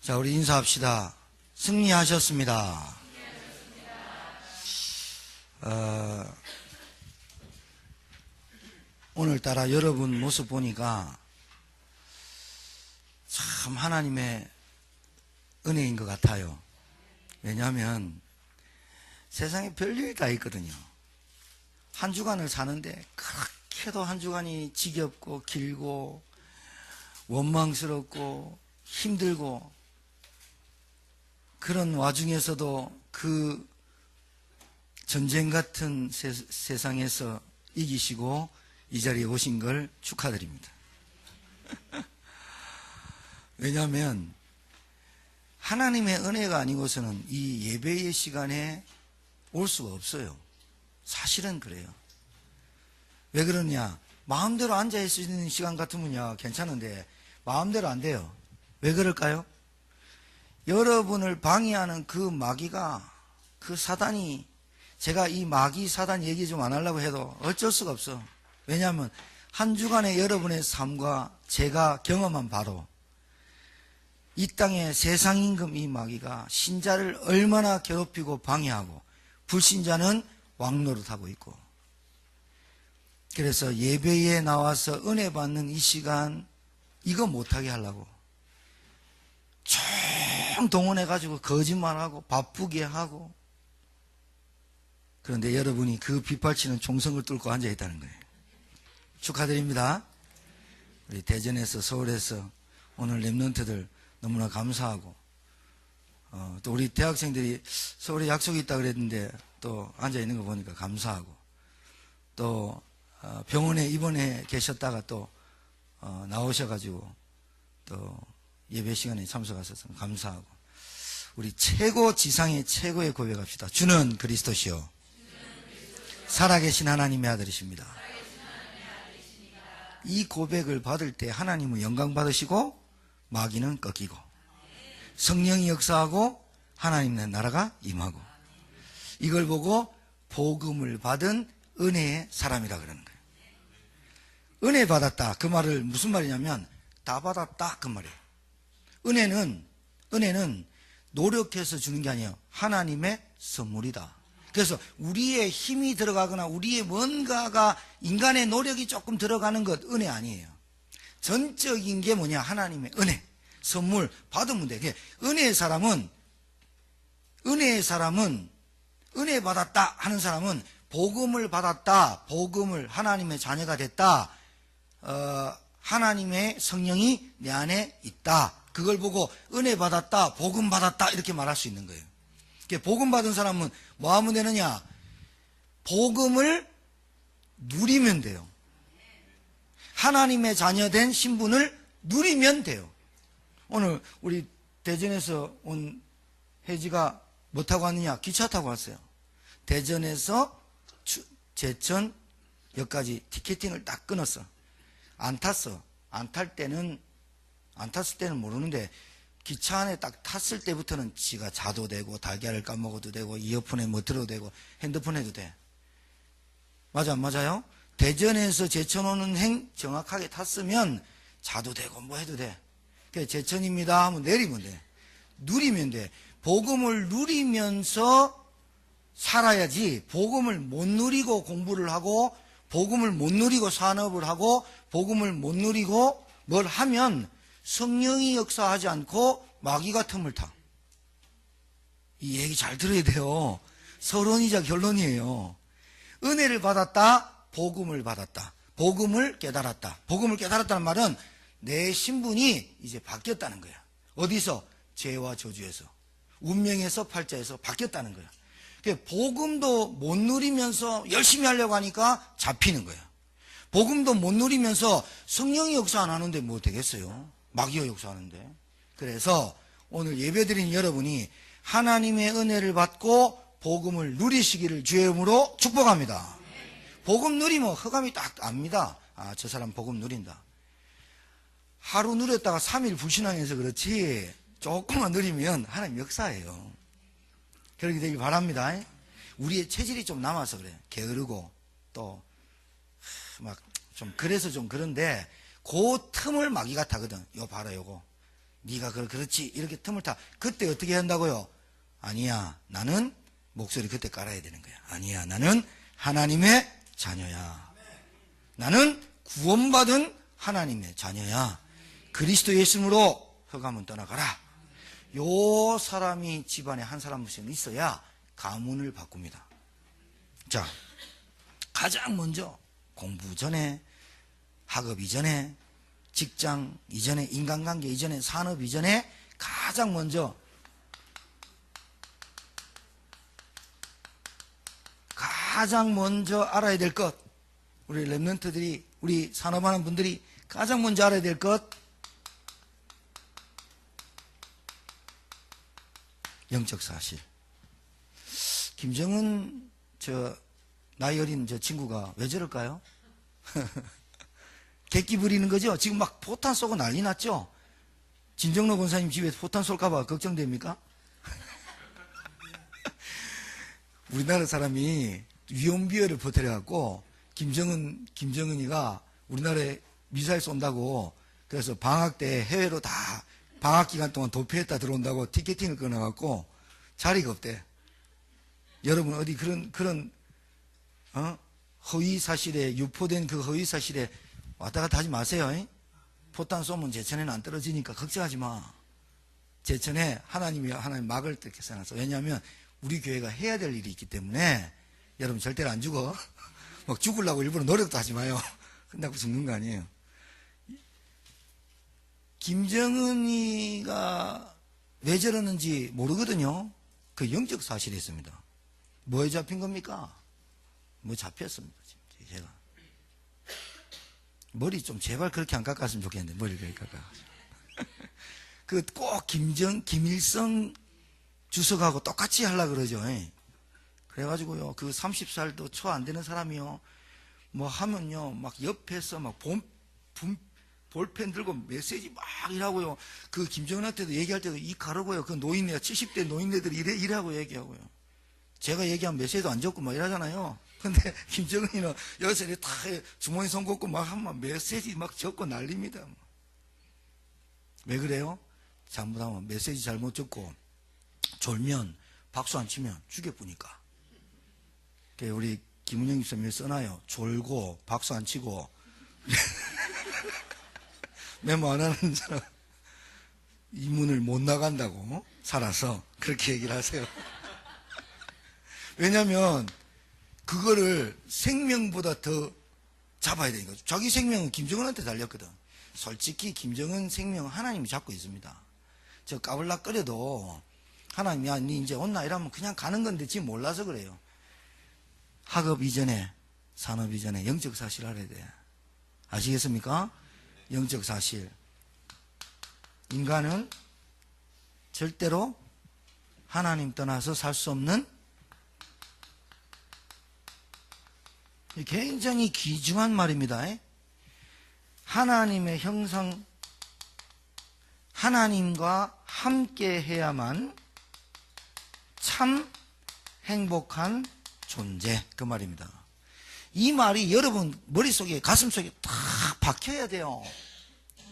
자, 우리 인사합시다. 승리하셨습니다. 오늘따라 여러분 모습 보니까 참 하나님의 은혜인 것 같아요. 왜냐하면 세상에 별일이 다 있거든요. 한 주간을 사는데 그렇게도 한 주간이 지겹고 길고 원망스럽고 힘들고, 그런 와중에서도 그 전쟁 같은 세상에서 이기시고 이 자리에 오신 걸 축하드립니다. 왜냐하면 하나님의 은혜가 아니고서는 이 예배의 시간에 올 수가 없어요. 사실은 그래요. 왜 그러냐? 마음대로 앉아있을 수 있는 시간 같으면요 괜찮은데 마음대로 안 돼요. 왜 그럴까요? 여러분을 방해하는 그 마귀가, 그 사단이, 제가 이 마귀 사단 얘기 좀 안 하려고 해도 어쩔 수가 없어. 왜냐하면 한 주간의 여러분의 삶과 제가 경험한 바로 이 땅의 세상 임금 이 마귀가 신자를 얼마나 괴롭히고 방해하고 불신자는 왕노릇하고 있고, 그래서 예배에 나와서 은혜 받는 이 시간 이거 못하게 하려고 총 동원해가지고 거짓말하고 바쁘게 하고, 그런데 여러분이 그 빗발치는 총성을 뚫고 앉아있다는 거예요. 축하드립니다. 우리 대전에서 서울에서 오늘 랩런트들 너무나 감사하고, 또 우리 대학생들이 서울에 약속이 있다 그랬는데 또 앉아있는 거 보니까 감사하고, 또 병원에 입원해 계셨다가 또 나오셔가지고 또 예배 시간에 참석하셔서 감사하고, 우리 최고 지상의 최고의 고백합시다. 주는 그리스도시요 살아계신 하나님의 아들이십니다. 이 고백을 받을 때 하나님은 영광 받으시고 마귀는 꺾이고 성령이 역사하고 하나님의 나라가 임하고, 이걸 보고 복음을 받은 은혜의 사람이라 그러는 거예요. 은혜 받았다 그 말을 무슨 말이냐면 다 받았다 그 말이에요. 은혜는 노력해서 주는 게 아니에요. 하나님의 선물이다. 그래서 우리의 힘이 들어가거나 우리의 뭔가가, 인간의 노력이 조금 들어가는 것 은혜 아니에요. 전적인 게 뭐냐? 하나님의 은혜, 선물 받으면 돼. 은혜의 사람은 은혜 받았다 하는 사람은 복음을 받았다, 복음을 하나님의 자녀가 됐다, 하나님의 성령이 내 안에 있다, 그걸 보고 은혜 받았다, 복음 받았다 이렇게 말할 수 있는 거예요. 복음 받은 사람은 뭐 하면 되느냐? 복음을 누리면 돼요. 하나님의 자녀된 신분을 누리면 돼요. 오늘 우리 대전에서 온 혜지가 뭐 타고 왔느냐? 기차 타고 왔어요. 대전에서 제천역까지 티켓팅을 딱 끊었어. 안 탔어. 안 탔을 때는 모르는데 기차 안에 딱 탔을 때부터는 지가 자도 되고 달걀을 까먹어도 되고 이어폰에 뭐 들어도 되고 핸드폰 해도 돼. 맞아 안 맞아요? 대전에서 제천 오는 정확하게 탔으면 자도 되고 뭐 해도 돼. 그래서 제천입니다 하면 내리면 돼. 누리면 돼. 복음을 누리면서 살아야지, 복음을 못 누리고 공부를 하고 복음을 못 누리고 산업을 하고 복음을 못 누리고 뭘 하면 성령이 역사하지 않고 마귀가 틈을 타. 이 얘기 잘 들어야 돼요. 서론이자 결론이에요. 은혜를 받았다, 복음을 받았다, 복음을 깨달았다. 복음을 깨달았다는 말은 내 신분이 이제 바뀌었다는 거야. 어디서? 죄와 저주에서, 운명에서 팔자에서 바뀌었다는 거야. 복음도 못 누리면서 열심히 하려고 하니까 잡히는 거야. 복음도 못 누리면서 성령이 역사 안 하는데 뭐 되겠어요? 마귀가 역사하는데. 그래서 오늘 예배드린 여러분이 하나님의 은혜를 받고 복음을 누리시기를 주의 이름으로 축복합니다. 복음 누리면 흑암이 딱 압니다. 아, 저 사람 복음 누린다. 하루 누렸다가 3일 불신앙해서 그렇지 조금만 누리면 하나님 역사예요. 그렇게 되길 바랍니다. 우리의 체질이 좀 남아서 그래. 게으르고 또 막 좀 그래서 좀 그런데 그 틈을 마귀가 타거든. 요 봐라 요거. 네가 그렇지 이렇게 틈을 타. 그때 어떻게 한다고요? 아니야, 나는 목소리 그때 깔아야 되는 거야. 아니야, 나는 하나님의 자녀야. 나는 구원받은 하나님의 자녀야. 그리스도 예수님으로 흑암은 떠나가라. 요 사람이 집안에 한 사람씩 있어야 가문을 바꿉니다. 자, 가장 먼저 공부 전에, 학업 이전에, 직장 이전에, 인간관계 이전에, 산업 이전에 가장 먼저 알아야 될 것, 우리 랩런트들이, 우리 산업하는 분들이 가장 먼저 알아야 될 것, 영적 사실. 김정은 나이 어린 친구가 왜 저럴까요? 객기 부리는 거죠. 지금 막 포탄 쏘고 난리 났죠. 진정로 권사님 집에 포탄 쏠까봐 걱정됩니까? 우리나라 사람이 위험비어를 퍼뜨려갖고 김정은이가 우리나라에 미사일 쏜다고, 그래서 방학 때 해외로 다 방학 기간 동안 도피했다 들어온다고 티켓팅을 끊어갖고 자리가 없대. 여러분 어디 그런 허위 사실에, 유포된 그 허위 사실에 왔다 갔다 하지 마세요. 포탄 쏘면 제천에는 안 떨어지니까 걱정하지 마. 제천에 하나님 막을 때 써놨어. 왜냐하면 우리 교회가 해야 될 일이 있기 때문에. 여러분 절대로 안 죽어. 막 죽으려고 일부러 노력도 하지 마요. 끝나고 죽는 거 아니에요. 김정은이가 왜 저러는지 모르거든요. 그 영적 사실이 있습니다. 뭐에 잡힌 겁니까? 뭐 잡혔습니다. 지금 제가 머리 좀 제발 그렇게 안 깎았으면 좋겠는데 머리를 그렇게 깎아가지고 그 꼭 김일성 주석하고 똑같이 하려고 그러죠. 그래가지고요, 그 30살도 초 안 되는 사람이요, 뭐 하면요, 막 옆에서 막 볼펜 들고 메시지 막 이라고요. 그 김정은한테도 얘기할 때도 이 가르고요. 그 노인네, 70대 노인네들이 이래하고 얘기하고요. 제가 얘기하면 메시지도 안 적고 막 이러잖아요. 근데 김정은이는 여기서 이렇게 다 주머니 손 꽂고 막 하면 메시지 막 적고 난립니다. 왜 그래요? 잘못하면 메시지 잘못 적고 졸면 박수 안 치면 죽여보니까. 우리 김은영 집사님이 써놔요. 졸고 박수 안 치고 메모 안 하는 사람 이 문을 못 나간다고 살아서 그렇게 얘기를 하세요. 왜냐하면 그거를 생명보다 더 잡아야 되니까. 자기 생명은 김정은한테 달렸거든. 솔직히 김정은 생명은 하나님이 잡고 있습니다. 저 까불락거려도 하나님이, 야, 니 이제 온나 이러면 그냥 가는 건데 지금 몰라서 그래요. 학업 이전에, 산업 이전에 영적 사실 알아야 돼. 아시겠습니까? 영적 사실. 인간은 절대로 하나님 떠나서 살 수 없는, 굉장히 귀중한 말입니다. 하나님의 형상, 하나님과 함께 해야만 참 행복한 존재, 그 말입니다. 이 말이 여러분 머릿속에, 가슴속에 딱 박혀야 돼요.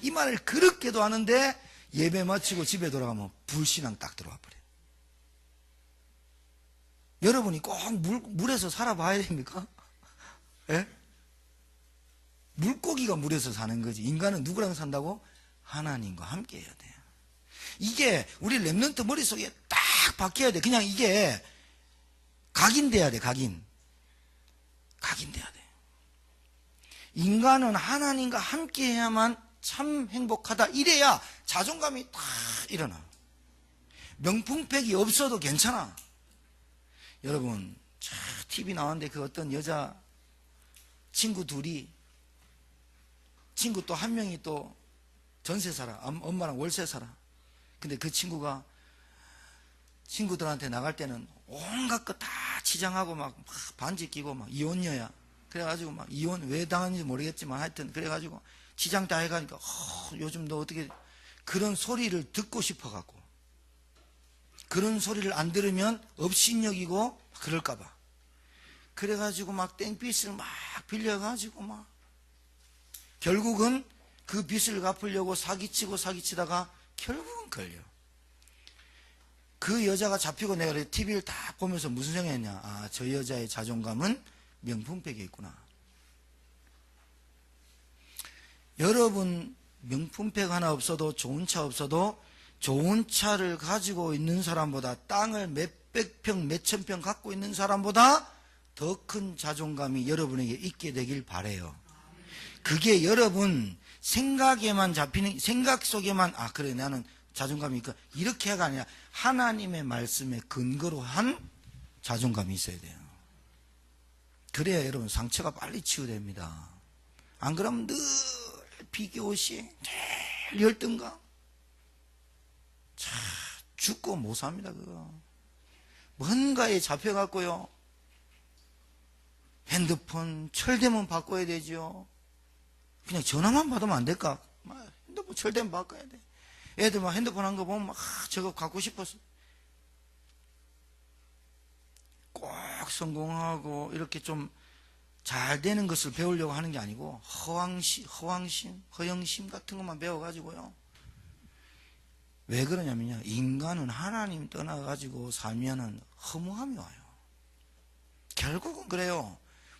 이 말을 그렇게도 하는데 예배 마치고 집에 돌아가면 불신앙 딱 들어와 버려요. 여러분이 꼭 물에서 살아봐야 됩니까? 예? 물고기가 물에서 사는 거지. 인간은 누구랑 산다고? 하나님과 함께 해야 돼요. 이게 우리 랩런트 머릿속에 딱 박혀야 돼. 그냥 이게 각인돼야 돼. 각인돼야 돼. 인간은 하나님과 함께 해야만 참 행복하다. 이래야 자존감이 딱 일어나. 명품백이 없어도 괜찮아. 여러분, TV 나왔는데 그 어떤 여자 친구 둘이, 친구 또 한 명이 또 전세 살아. 엄마랑 월세 살아. 근데 그 친구가 친구들한테 나갈 때는 온갖 거 다 치장하고 막 반지 끼고 막 이혼녀야. 그래가지고 막 이혼 왜 당하는지 모르겠지만 하여튼 그래가지고 치장 다 해가니까 요즘 너 어떻게, 그런 소리를 듣고 싶어갖고, 그런 소리를 안 들으면 업신여기고 그럴까봐. 그래가지고 막 땡빚을 막 빌려가지고 막 결국은 그 빚을 갚으려고 사기치다가 결국은 걸려. 그 여자가 잡히고 내가 TV를 딱 보면서 무슨 생각했냐. 아, 저 여자의 자존감은 명품백에 있구나. 여러분 명품백 하나 없어도 좋은 차 없어도 좋은 차를 가지고 있는 사람보다 땅을 몇백 평 몇천 평 갖고 있는 사람보다 더 큰 자존감이 여러분에게 있게 되길 바라요. 그게 여러분 생각에만 잡히는, 생각 속에만 아 그래 나는 자존감이 있고 이렇게가 아니라 하나님의 말씀에 근거로 한 자존감이 있어야 돼요. 그래야 여러분 상처가 빨리 치유됩니다. 안 그러면 늘 비교시 늘 열등감 참 죽고 못 삽니다. 그거 뭔가에 잡혀갖고요 핸드폰 철되면 바꿔야 되죠. 그냥 전화만 받으면 안 될까? 핸드폰 철되면 바꿔야 돼. 애들 막 핸드폰 한 거 보면 막 저거 갖고 싶어서 꼭 성공하고 이렇게 좀 잘 되는 것을 배우려고 하는 게 아니고 허영심 같은 것만 배워가지고요. 왜 그러냐면요. 인간은 하나님 떠나가지고 살면은 허무함이 와요. 결국은 그래요.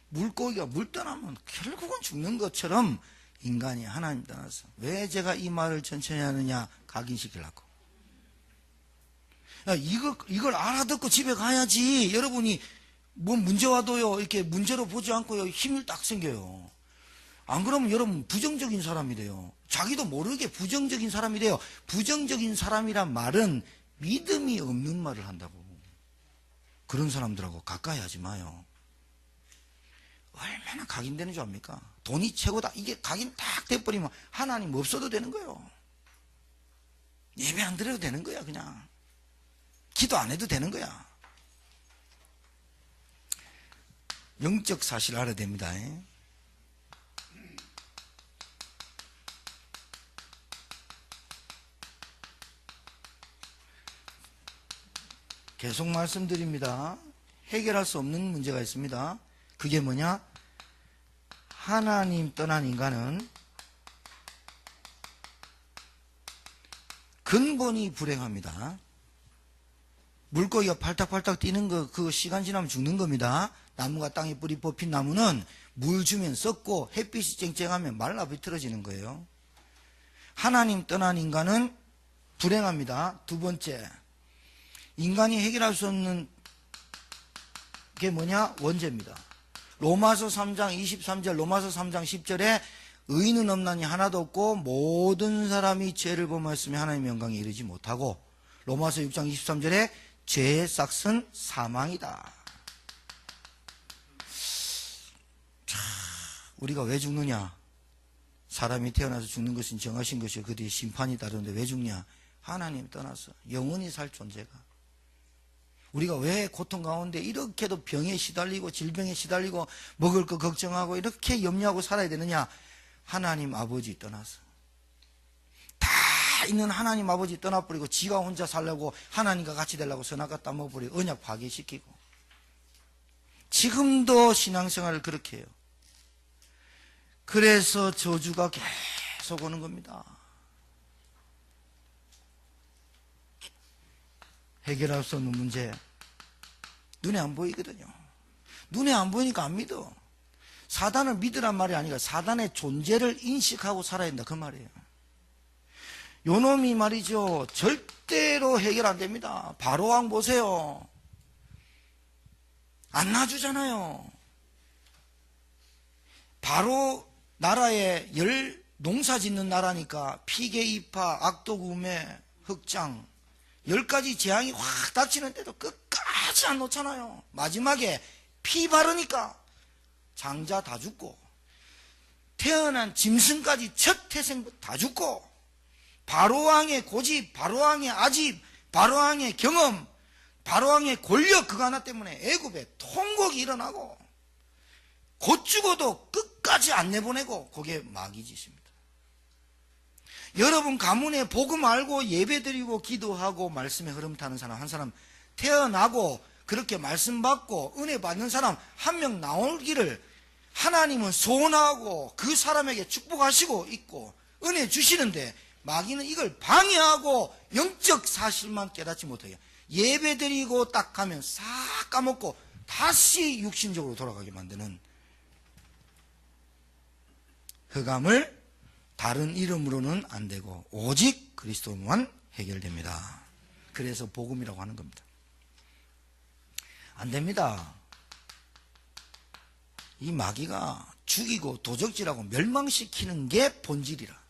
물고기가 물 떠나면 결국은 죽는 것처럼 인간이 하나님 떠나서. 왜 제가 이 말을 천천히 하느냐? 각인시키려고. 야, 이걸 알아듣고 집에 가야지. 여러분이 뭐 문제 와도요, 이렇게 문제로 보지 않고요, 힘이 딱 생겨요. 안 그러면 여러분 부정적인 사람이 돼요. 자기도 모르게 부정적인 사람이 돼요. 부정적인 사람이란 말은 믿음이 없는 말을 한다고. 그런 사람들하고 가까이 하지 마요. 얼마나 각인되는 줄 압니까? 돈이 최고다. 이게 각인 딱 돼버리면 하나님 없어도 되는 거예요. 예배 안 드려도 되는 거야, 그냥. 기도 안 해도 되는 거야. 영적 사실을 알아야 됩니다. 계속 말씀드립니다. 해결할 수 없는 문제가 있습니다. 그게 뭐냐? 하나님 떠난 인간은 근본이 불행합니다. 물고기가 팔딱팔딱 뛰는 거, 그 시간 지나면 죽는 겁니다. 나무가 땅에 뿌리 뽑힌 나무는 물 주면 썩고 햇빛이 쨍쨍하면 말라 비틀어지는 거예요. 하나님 떠난 인간은 불행합니다. 두 번째, 인간이 해결할 수 없는 게 뭐냐? 원죄입니다. 로마서 3장 23절, 로마서 3장 10절에 의인은 없나니 하나도 없고 모든 사람이 죄를 범하였으며 하나님의 영광에 이르지 못하고, 로마서 6장 23절에 죄의 싹은 사망이다. 자, 우리가 왜 죽느냐? 사람이 태어나서 죽는 것은 정하신 것이요 그 뒤에 심판이 따르는데 왜 죽냐? 하나님 떠나서 영원히 살 존재가. 우리가 왜 고통 가운데 이렇게도 병에 시달리고 질병에 시달리고 먹을 거 걱정하고 이렇게 염려하고 살아야 되느냐? 하나님 아버지 떠나서. 다 있는 하나님 아버지 떠나버리고 지가 혼자 살려고 하나님과 같이 되려고 선악과 따먹어버리고 언약 파괴시키고. 지금도 신앙생활을 그렇게 해요. 그래서 저주가 계속 오는 겁니다. 해결할 수 없는 문제, 눈에 안 보이거든요. 눈에 안 보이니까 안 믿어. 사단을 믿으란 말이 아니라 사단의 존재를 인식하고 살아야 된다, 그 말이에요. 요놈이 말이죠, 절대로 해결 안 됩니다. 바로왕 보세요. 안 놔주잖아요. 바로 나라에 농사 짓는 나라니까 피계이파, 악독우매, 흑장 10가지 재앙이 확 닥치는데도 끝까지 안 놓잖아요. 마지막에 피 바르니까 장자 다 죽고 태어난 짐승까지 첫 태생부터 다 죽고 바로왕의 고집, 바로왕의 아집, 바로왕의 경험, 바로왕의 권력 그거 하나 때문에 애굽에 통곡이 일어나고 곧 죽어도 끝까지 안 내보내고 그게 마귀짓입니다. 여러분 가문에 복음 알고 예배드리고 기도하고 말씀에 흐름 타는 사람 한 사람 태어나고 그렇게 말씀 받고 은혜 받는 사람 한 명 나오기를 하나님은 소원하고 그 사람에게 축복하시고 있고 은혜 주시는데 마귀는 이걸 방해하고 영적 사실만 깨닫지 못해요. 예배 드리고 딱 가면 싹 까먹고 다시 육신적으로 돌아가게 만드는 흑암을 다른 이름으로는 안 되고 오직 그리스도만 해결됩니다. 그래서 복음이라고 하는 겁니다. 안 됩니다. 이 마귀가 죽이고 도적질하고 멸망시키는 게 본질이라.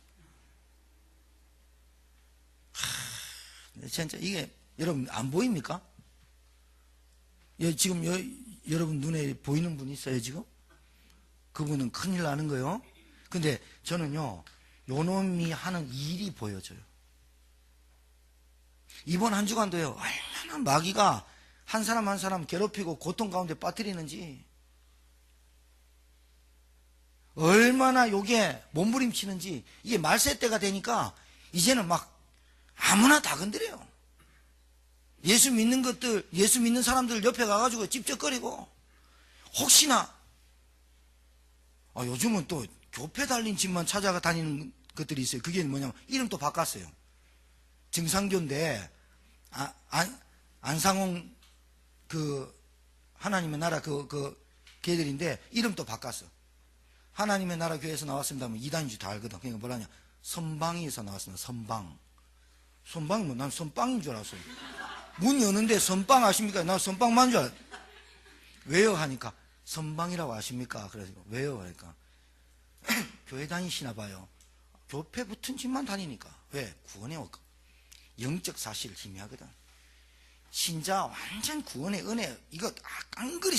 진짜 이게 여러분 안 보입니까? 지금 여러분 눈에 보이는 분 있어요 지금? 그분은 큰일 나는 거예요. 근데 저는요 요 놈이 하는 일이 보여져요. 이번 한 주간도요 얼마나 마귀가 한 사람 한 사람 괴롭히고 고통 가운데 빠뜨리는지, 얼마나 요게 몸부림치는지. 이게 말세 때가 되니까 이제는 막 아무나 다 건드려요. 예수 믿는 사람들 옆에 가가지고 찝쩍거리고, 혹시나, 요즘은 또 교패 달린 집만 찾아가 다니는 것들이 있어요. 그게 뭐냐면, 이름도 바꿨어요. 증상교인데, 안상홍, 하나님의 나라 걔들인데, 이름도 바꿨어. 하나님의 나라 교회에서 나왔습니다 하면 이단인 줄 다 알거든. 그러니까 뭐라냐. 선방에서 나왔습니다. 선방. 선방이 뭐, 난 선빵인 줄 알았어요. 문 여는데 선빵 아십니까? 나 선빵만 줄 알았어요. 왜요? 하니까, 선방이라고 아십니까? 그래서, 왜요? 그러니까, 교회 다니시나 봐요. 교패 붙은 집만 다니니까. 왜? 구원의 영적 사실을 희미하거든. 신자 완전 구원의 은혜, 이거 깡그리,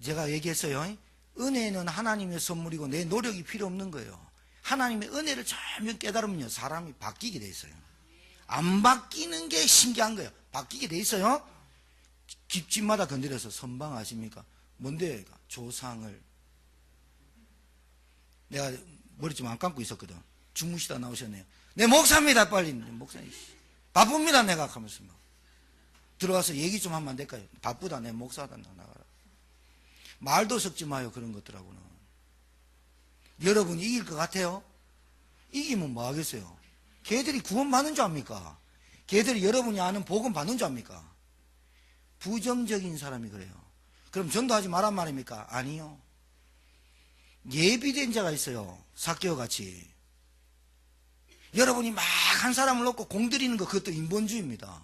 제가 얘기했어요. 은혜는 하나님의 선물이고 내 노력이 필요 없는 거예요. 하나님의 은혜를 전면 깨달으면요 사람이 바뀌게 돼 있어요. 안 바뀌는 게 신기한 거예요. 바뀌게 돼 있어요. 집집마다 건드려서 선방 아십니까? 뭔데? 조상을. 내가 머리 좀 안 감고 있었거든. 주무시다 나오셨네요. 내 목사입니다. 빨리. 목사님 바쁩니다 내가 하면서 막 들어와서 얘기 좀 하면 안 될까요? 바쁘다. 내 목사다. 나가라. 말도 섞지 마요. 그런 것들하고는. 여러분이 이길 것 같아요? 이기면 뭐 하겠어요? 걔들이 구원 받는 줄 압니까? 걔들이 여러분이 아는 복음 받는 줄 압니까? 부정적인 사람이 그래요. 그럼 전도하지 말란 말입니까? 아니요. 예비된 자가 있어요. 삭개와 같이. 여러분이 막 한 사람을 놓고 공들이는 거, 그것도 인본주의입니다.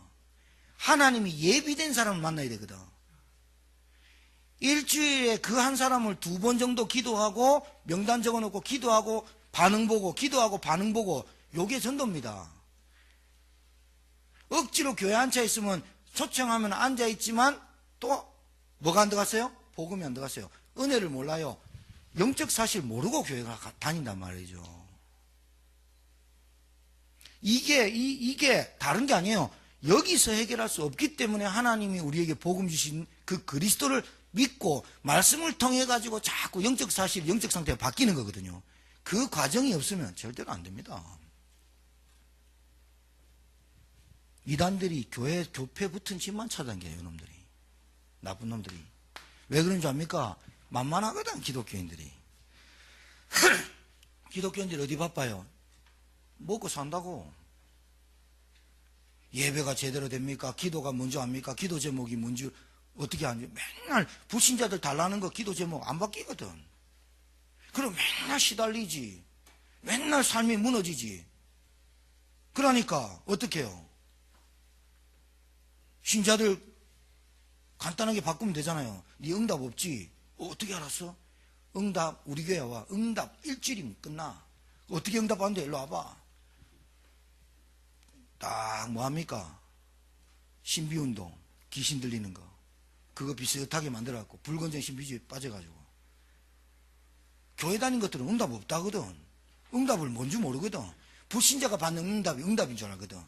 하나님이 예비된 사람을 만나야 되거든. 일주일에 그 한 사람을 2번 정도 기도하고 명단 적어놓고 기도하고 반응 보고 기도하고 반응 보고, 요게 전도입니다. 억지로 교회 앉아 있으면 초청하면 앉아 있지만 또 뭐가 안 들어갔어요? 복음이 안 들어갔어요. 은혜를 몰라요. 영적 사실 모르고 교회 다닌단 말이죠. 이게 다른 게 아니에요. 여기서 해결할 수 없기 때문에 하나님이 우리에게 복음 주신 그 그리스도를 믿고 말씀을 통해 가지고 자꾸 영적 사실, 영적 상태가 바뀌는 거거든요. 그 과정이 없으면 절대로 안 됩니다. 이단들이 교패 붙은 집만 찾아다녀요. 이놈들이. 나쁜 놈들이. 왜 그런 줄 압니까? 만만하거든 기독교인들이. 기독교인들이 어디 바빠요? 먹고 산다고. 예배가 제대로 됩니까? 기도가 뭔지 압니까? 기도 제목이 뭔지 어떻게 아니? 맨날 불신자들 달라는 거 기도 제목 안 바뀌거든. 그럼 맨날 시달리지. 맨날 삶이 무너지지. 그러니까 어떻게 해요? 신자들 간단하게 바꾸면 되잖아요. 네 응답 없지? 어떻게 알았어? 응답 우리 교회 와. 응답 일주일이면 끝나. 어떻게 응답 안 돼? 일로 와봐. 딱 뭐합니까? 신비운동, 귀신 들리는 거, 그거 비슷하게 만들어갖고 불건전 신비주의 빠져가지고. 교회 다닌 것들은 응답 없다거든. 응답을 뭔지 모르거든. 불신자가 받는 응답이 응답인 줄 알거든.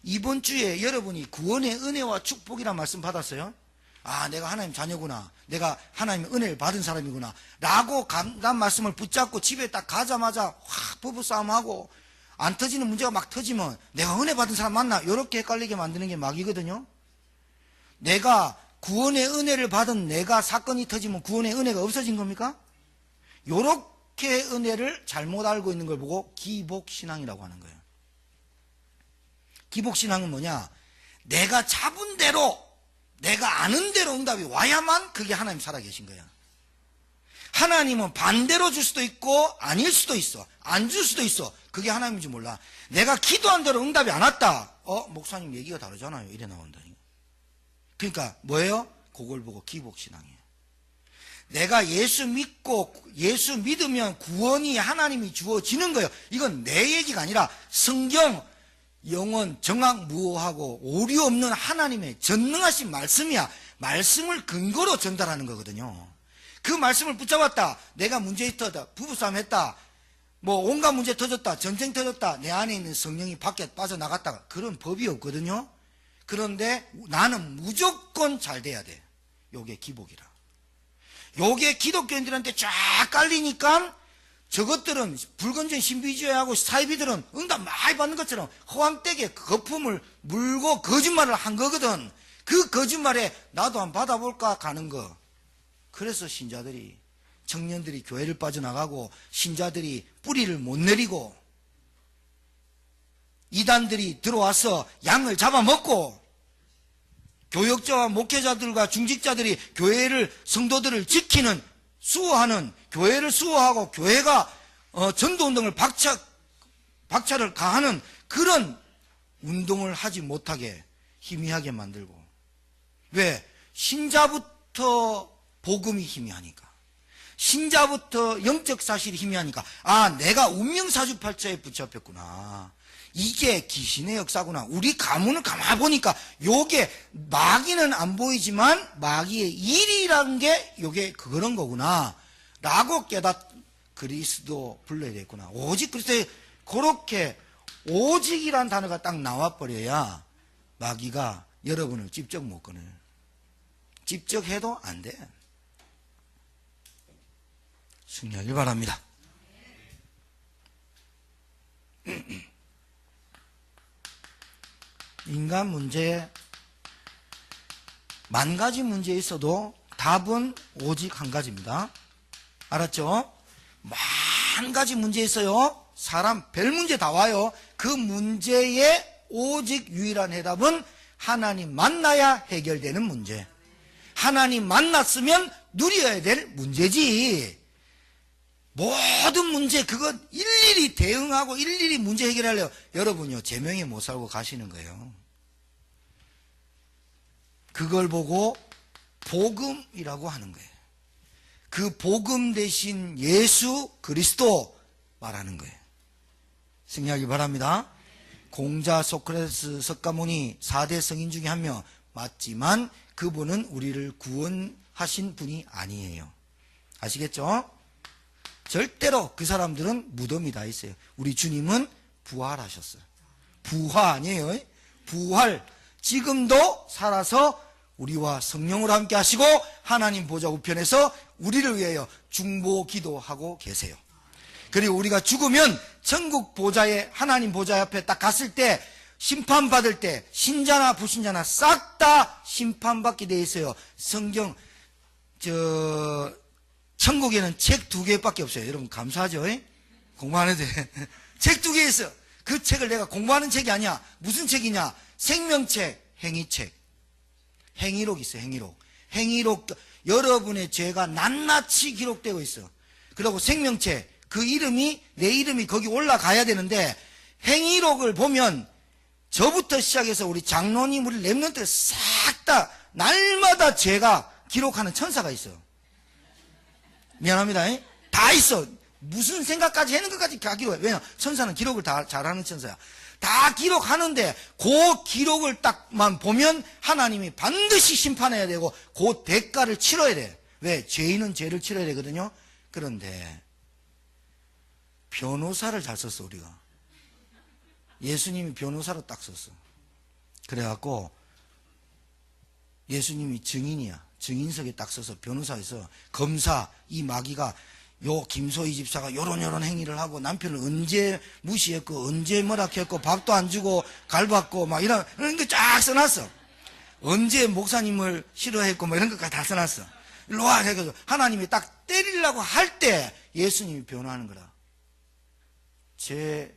이번 주에 여러분이 구원의 은혜와 축복이란 말씀 받았어요? 아, 내가 하나님 자녀구나. 내가 하나님의 은혜를 받은 사람이구나. 라고 난 말씀을 붙잡고 집에 딱 가자마자 확 부부싸움하고 안 터지는 문제가 막 터지면 내가 은혜 받은 사람 맞나? 이렇게 헷갈리게 만드는 게 마귀거든요. 내가 구원의 은혜를 받은 내가 사건이 터지면 구원의 은혜가 없어진 겁니까? 요렇게 그렇게 은혜를 잘못 알고 있는 걸 보고 기복신앙이라고 하는 거예요. 기복신앙은 뭐냐? 내가 잡은 대로, 내가 아는 대로 응답이 와야만 그게 하나님 살아계신 거야. 하나님은 반대로 줄 수도 있고 아닐 수도 있어. 안 줄 수도 있어. 그게 하나님인지 몰라. 내가 기도한 대로 응답이 안 왔다. 목사님 얘기가 다르잖아요. 이래 나온다. 그러니까 뭐예요? 그걸 보고 기복신앙이에요. 내가 예수 믿고 예수 믿으면 구원이 하나님이 주어지는 거예요. 이건 내 얘기가 아니라 성경, 영원, 정확, 무오하고 오류 없는 하나님의 전능하신 말씀이야. 말씀을 근거로 전달하는 거거든요. 그 말씀을 붙잡았다. 내가 문제 있었다. 부부싸움 했다. 뭐 온갖 문제 터졌다. 전쟁 터졌다. 내 안에 있는 성령이 밖에 빠져나갔다. 그런 법이 없거든요. 그런데 나는 무조건 잘 돼야 돼. 요게 기복이라. 요게 기독교인들한테 쫙 깔리니까 저것들은 불건전 신비주의하고 사이비들은 응답 많이 받는 것처럼 허황되게 거품을 물고 거짓말을 한 거거든. 그 거짓말에 나도 한번 받아볼까 가는 거. 그래서 신자들이, 청년들이 교회를 빠져나가고 신자들이 뿌리를 못 내리고 이단들이 들어와서 양을 잡아먹고 교역자와 목회자들과 중직자들이 교회를, 성도들을 지키는, 수호하는, 교회를 수호하고 교회가 전도운동을 박차를 가하는 그런 운동을 하지 못하게 희미하게 만들고. 왜? 신자부터 복음이 희미하니까, 신자부터 영적 사실이 희미하니까, 아, 내가 운명사주팔자에 붙잡혔구나, 이게 귀신의 역사구나. 우리 가문을 가만히 보니까 요게 마귀는 안 보이지만 마귀의 일이라는 게 요게 그런 거구나 라고 그리스도 불러야 되겠구나. 오직 그리스도의, 그렇게 오직이란 단어가 딱 나와버려야 마귀가 여러분을 직접 못 꺼내요. 직접 해도 안 돼. 승리하길 바랍니다. 인간 문제에 만 가지 문제 있어도 답은 오직 한 가지입니다. 알았죠? 만 가지 문제 있어요. 사람 별 문제 다 와요. 그 문제에 오직 유일한 해답은 하나님 만나야 해결되는 문제. 하나님 만났으면 누려야 될 문제지. 모든 문제 그거 일일이 대응하고 일일이 문제 해결하려고 여러분요 제명에 못 살고 가시는 거예요. 그걸 보고 복음이라고 하는 거예요. 그 복음 대신 예수 그리스도 말하는 거예요. 승리하기 바랍니다. 공자, 소크라테스, 석가모니 4대 성인 중에 한 명 맞지만 그분은 우리를 구원하신 분이 아니에요. 아시겠죠? 절대로 그 사람들은 무덤이 다 있어요. 우리 주님은 부활하셨어요. 부활 아니에요. 부활. 지금도 살아서 우리와 성령으로 함께 하시고 하나님 보좌 우편에서 우리를 위하여 중보 기도하고 계세요. 그리고 우리가 죽으면 천국 보좌에, 하나님 보좌 앞에 딱 갔을 때, 심판받을 때 신자나 불신자나 싹 다 심판받게 돼 있어요. 성경 천국에는 책 2개밖에 없어요. 여러분 감사하죠? 공부 안 해도 돼. 책 2개 있어. 그 책을 내가 공부하는 책이 아니야. 무슨 책이냐? 생명책, 행위책. 행위록 있어요. 행위록. 행위록, 여러분의 죄가 낱낱이 기록되고 있어. 그리고 생명책, 그 이름이, 내 이름이 거기 올라가야 되는데, 행위록을 보면 저부터 시작해서 우리 장로님, 우리 렘넌트 싹 다 날마다 죄가 기록하는 천사가 있어. 미안합니다. 다 있어. 무슨 생각까지 하는 것까지 다 기록해. 왜냐? 천사는 기록을 다 잘하는 천사야. 다 기록하는데 그 기록을 딱만 보면 하나님이 반드시 심판해야 되고 그 대가를 치러야 돼. 왜? 죄인은 죄를 치러야 되거든요. 그런데 변호사를 잘 썼어. 우리가 예수님이 변호사로 딱 썼어. 그래갖고 예수님이 증인이야. 증인석에 딱 써서 변호사에서 검사, 이 마귀가 요 김소희 집사가 요런 행위를 하고 남편을 언제 무시했고 언제 뭐라 했고 밥도 안 주고 갈봤고 막 이런 거 쫙 써놨어. 언제 목사님을 싫어했고 뭐 이런 것까지 다 써놨어. 일로 와 해가지고 하나님이 딱 때리려고 할 때 예수님이 변화하는 거라. 제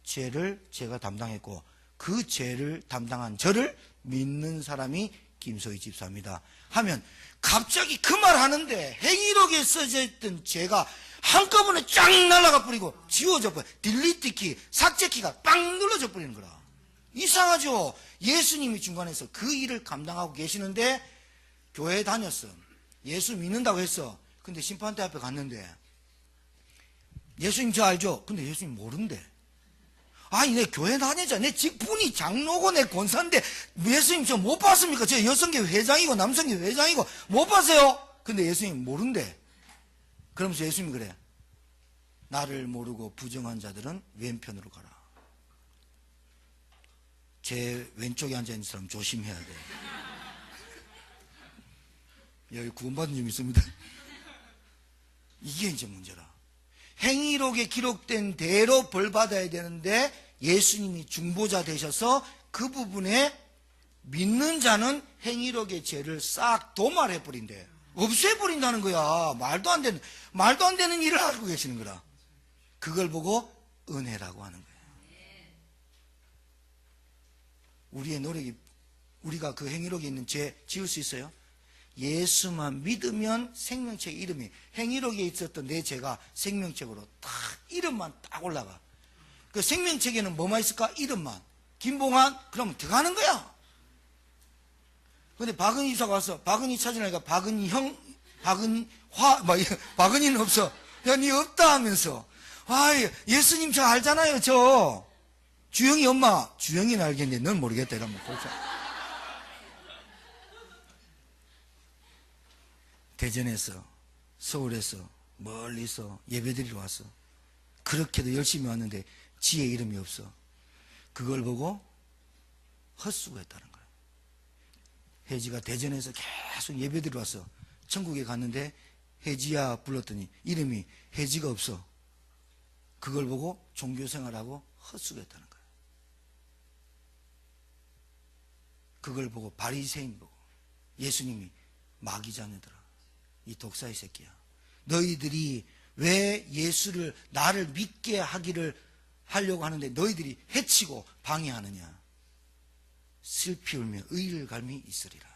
죄를 제가 담당했고 그 죄를 담당한 저를 믿는 사람이 김소희 집사입니다 하면 갑자기 그 말 하는데 행위록에 써져 있던 죄가 한꺼번에 쫙 날아가 버리고 지워져 버려. 딜리트 키, 삭제 키가 빵 눌러져 버리는 거라. 이상하죠. 예수님이 중간에서 그 일을 감당하고 계시는데 교회에 다녔어. 예수 믿는다고 했어. 근데 심판대 앞에 갔는데 예수님 저 알죠? 근데 예수님 모른대. 아니 내 교회 다니자. 내 직분이 장로고 내 권사인데 예수님 저 못 봤습니까? 저 여성계 회장이고 남성계 회장이고 못 봤어요? 근데 예수님 모른대. 그러면서 예수님이 그래. 나를 모르고 부정한 자들은 왼편으로 가라. 제 왼쪽에 앉아있는 사람 조심해야 돼. 여기 구원받은 점 있습니다. 이게 이제 문제라. 행위록에 기록된 대로 벌 받아야 되는데 예수님이 중보자 되셔서 그 부분에 믿는 자는 행위록의 죄를 싹 도말해버린대. 없애버린다는 거야. 말도 안 되는 일을 하고 계시는 거라. 그걸 보고 은혜라고 하는 거예요. 우리의 노력이, 우리가 그 행위록에 있는 죄 지울 수 있어요? 예수만 믿으면 생명책 이름이, 행위록에 있었던 내 죄가 생명책으로 딱 이름만 딱 올라가. 그 생명책에는 뭐만 있을까? 이름만. 김봉환? 그러면 들어가는 거야. 근데 박은희 이사가 와서 박은희 찾으니까 박은희 박은희는 없어. 야, 니 없다 하면서. 아, 예수님 저 알잖아요, 저. 주영이 엄마. 주영이는 알겠네. 넌 모르겠다. 이러면 보자. 대전에서, 서울에서, 멀리서 예배드리러 왔어. 그렇게도 열심히 왔는데 지의 이름이 없어. 그걸 보고 헛수고했다는 거야. 혜지가 대전에서 계속 예배드리러 왔어. 천국에 갔는데 혜지야 불렀더니 이름이 혜지가 없어. 그걸 보고 종교생활하고 헛수고했다는 거야. 그걸 보고 바리새인 보고 예수님이 마귀자녀들아, 이 독사의 새끼야, 너희들이 왜 예수를 나를 믿게 하려고 하는데 너희들이 해치고 방해하느냐. 슬피 울며 의를 갈미 있으리라.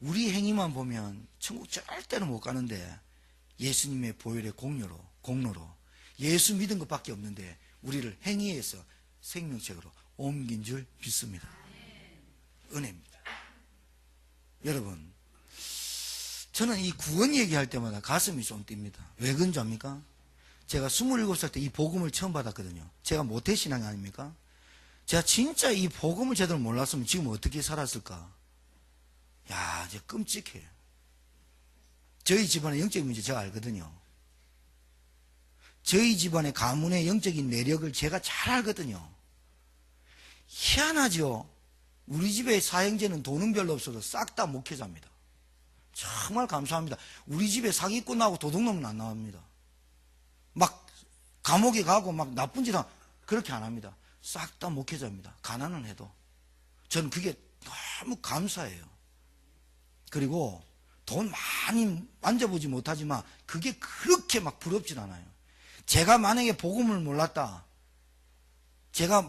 우리 행위만 보면 천국 절대로 못 가는데 예수님의 보혈의 공로로 예수 믿은 것밖에 없는데 우리를 행위에서 생명책으로 옮긴 줄 믿습니다. 은혜입니다. 여러분, 저는 이 구원 얘기할 때마다 가슴이 좀 뜁니다. 왜 그런지 압니까? 제가 27살 때 이 복음을 처음 받았거든요. 제가 모태신앙이 아닙니까? 제가 진짜 이 복음을 제대로 몰랐으면 지금 어떻게 살았을까? 야, 이제 끔찍해요. 저희 집안의 영적인 문제 제가 알거든요. 저희 집안의 가문의 영적인 내력을 제가 잘 알거든요. 희한하죠? 우리 집에 사형제는 돈은 별로 없어도 싹 다 목회자입니다. 정말 감사합니다. 우리 집에 사기꾼하고 도둑놈은 안 나옵니다. 막 감옥에 가고 막 나쁜 짓 하고 그렇게 안 합니다. 싹 다 목회자입니다. 가난은 해도. 저는 그게 너무 감사해요. 그리고 돈 많이 만져보지 못하지만 그게 그렇게 막 부럽진 않아요. 제가 만약에 복음을 몰랐다, 제가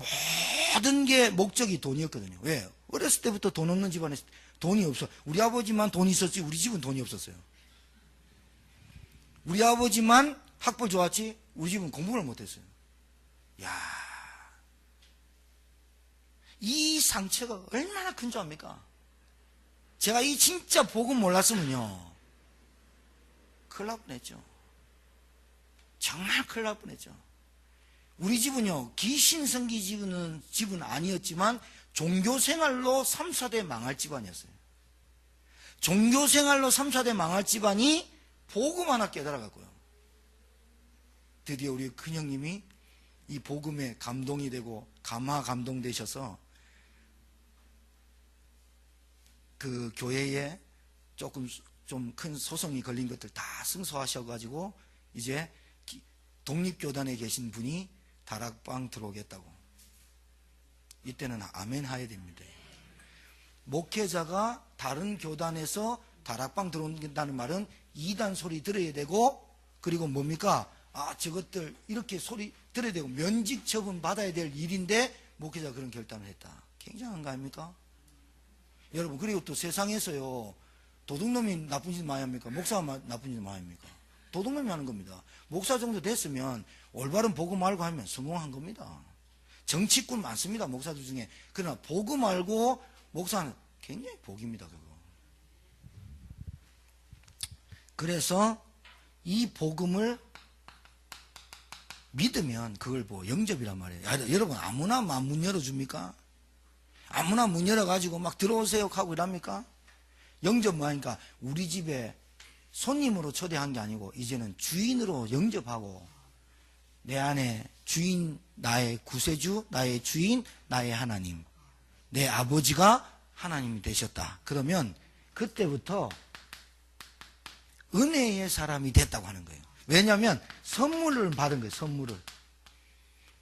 모든 게 목적이 돈이었거든요. 왜? 어렸을 때부터 돈 없는 집안에 돈이 없어. 우리 아버지만 돈이 있었지 우리 집은 돈이 없었어요. 우리 아버지만 학벌 좋았지 우리 집은 공부를 못했어요. 야, 이 상처가 얼마나 큰 줄 압니까? 제가 이 진짜 복음 몰랐으면요 큰일 날 뻔했죠. 정말 큰일 날 뻔했죠. 우리 집은요 귀신 섬기는 집은 아니었지만 종교생활로 3, 4대 망할 집안이었어요. 종교생활로 3, 4대 망할 집안이 복음 하나 깨달아갔고요. 드디어 우리 큰형님이 이 복음에 감동이 되고 감동되셔서 그 교회에 조금 좀 큰 소송이 걸린 것들 다 승소하셔가지고 이제 독립교단에 계신 분이 다락방 들어오겠다고. 이때는 아멘 해야 됩니다. 목회자가 다른 교단에서 다락방 들어온다는 말은 이단 소리 들어야 되고, 그리고 뭡니까? 저것들 이렇게 소리 들어야 되고 면직 처분 받아야 될 일인데 목회자가 그런 결단을 했다. 굉장한 거 아닙니까? 여러분, 그리고 또 세상에서요, 도둑놈이 나쁜 짓 많이 합니까? 목사가 나쁜 짓 많이 합니까? 도둑놈이 하는 겁니다. 목사 정도 됐으면 올바른 복음 알고 하면 성공한 겁니다. 정치꾼 많습니다, 목사들 중에. 그러나 복음 알고 목사는 굉장히 복입니다, 그거. 그래서 이 복음을 믿으면 그걸 영접이란 말이에요. 여러분, 아무나 문 열어줍니까? 아무나 문 열어가지고 막 들어오세요 하고 이랍니까? 영접 하니까 우리 집에 손님으로 초대한 게 아니고 이제는 주인으로 영접하고, 내 안에 주인, 나의 구세주, 나의 주인, 나의 하나님, 내 아버지가 하나님이 되셨다. 그러면 그때부터 은혜의 사람이 됐다고 하는 거예요. 왜냐하면 선물을 받은 거예요.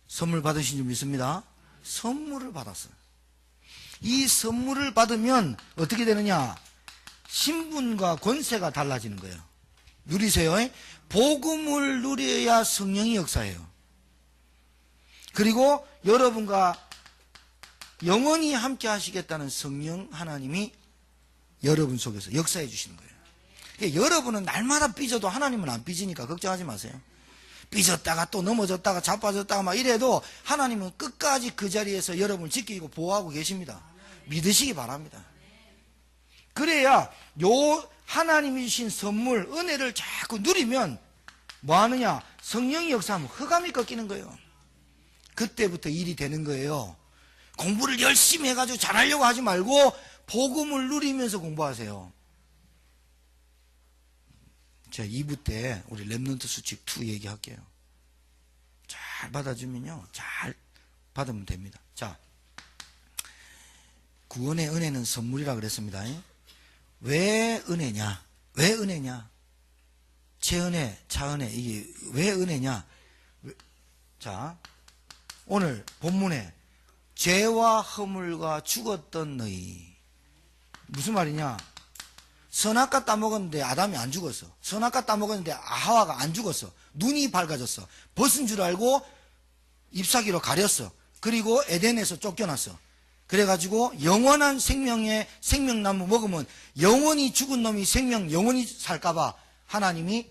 선물 받으신 줄 믿습니다. 선물을 받았어요. 이 선물을 받으면 어떻게 되느냐? 신분과 권세가 달라지는 거예요. 누리세요. 복음을 누려야 성령이 역사해요. 그리고 여러분과 영원히 함께 하시겠다는 성령 하나님이 여러분 속에서 역사해 주시는 거예요. 그러니까 여러분은 날마다 삐져도 하나님은 안 삐지니까 걱정하지 마세요. 삐졌다가 또 넘어졌다가 자빠졌다가 막 이래도 하나님은 끝까지 그 자리에서 여러분을 지키고 보호하고 계십니다. 믿으시기 바랍니다. 그래야 요 하나님이 주신 선물, 은혜를 자꾸 누리면 뭐 하느냐? 성령이 역사하면 흑암이 꺾이는 거예요. 그때부터 일이 되는 거예요. 공부를 열심히 해가지고 잘하려고 하지 말고 복음을 누리면서 공부하세요. 자, 2부 때 우리 렘넌트 수칙 2 얘기할게요. 잘 받아주면요, 잘 받으면 됩니다. 자, 구원의 은혜는 선물이라 그랬습니다. 왜 은혜냐? 왜 은혜냐? 최은혜, 차은혜, 이게 왜 은혜냐? 자, 오늘 본문에 죄와 허물과 죽었던 너희, 무슨 말이냐? 선악과 따먹었는데 아담이 안 죽었어. 선악과 따먹었는데 하와가 안 죽었어. 눈이 밝아졌어. 벗은 줄 알고 잎사귀로 가렸어. 그리고 에덴에서 쫓겨났어. 그래가지고 영원한 생명의 생명나무 먹으면 영원히 죽은 놈이 영원히 살까봐 하나님이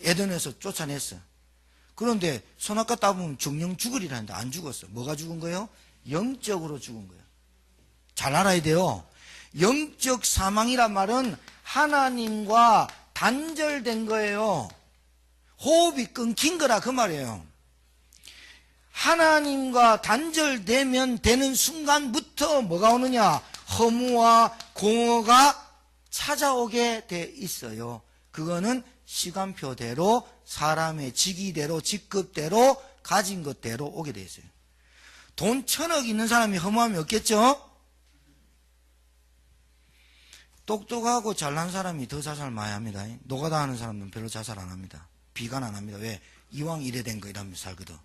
에덴에서 쫓아냈어. 그런데 선악과 따보면 정령 죽으리라 했는데 안 죽었어. 뭐가 죽은 거예요? 영적으로 죽은 거예요. 잘 알아야 돼요. 영적 사망이란 말은 하나님과 단절된 거예요. 호흡이 끊긴 거라 그 말이에요. 하나님과 단절되면 되는 순간부터 뭐가 오느냐? 허무와 공허가 찾아오게 돼 있어요. 그거는 시간표대로, 사람의 직위대로, 직급대로, 가진 것대로 오게 돼 있어요. 돈 1000억 있는 사람이 허무함이 없겠죠? 똑똑하고 잘난 사람이 더 자살 많이 합니다. 노가다 하는 사람은 별로 자살 안 합니다. 비관 안 합니다. 왜? 이왕 이래 된 거 이러면서 살거든.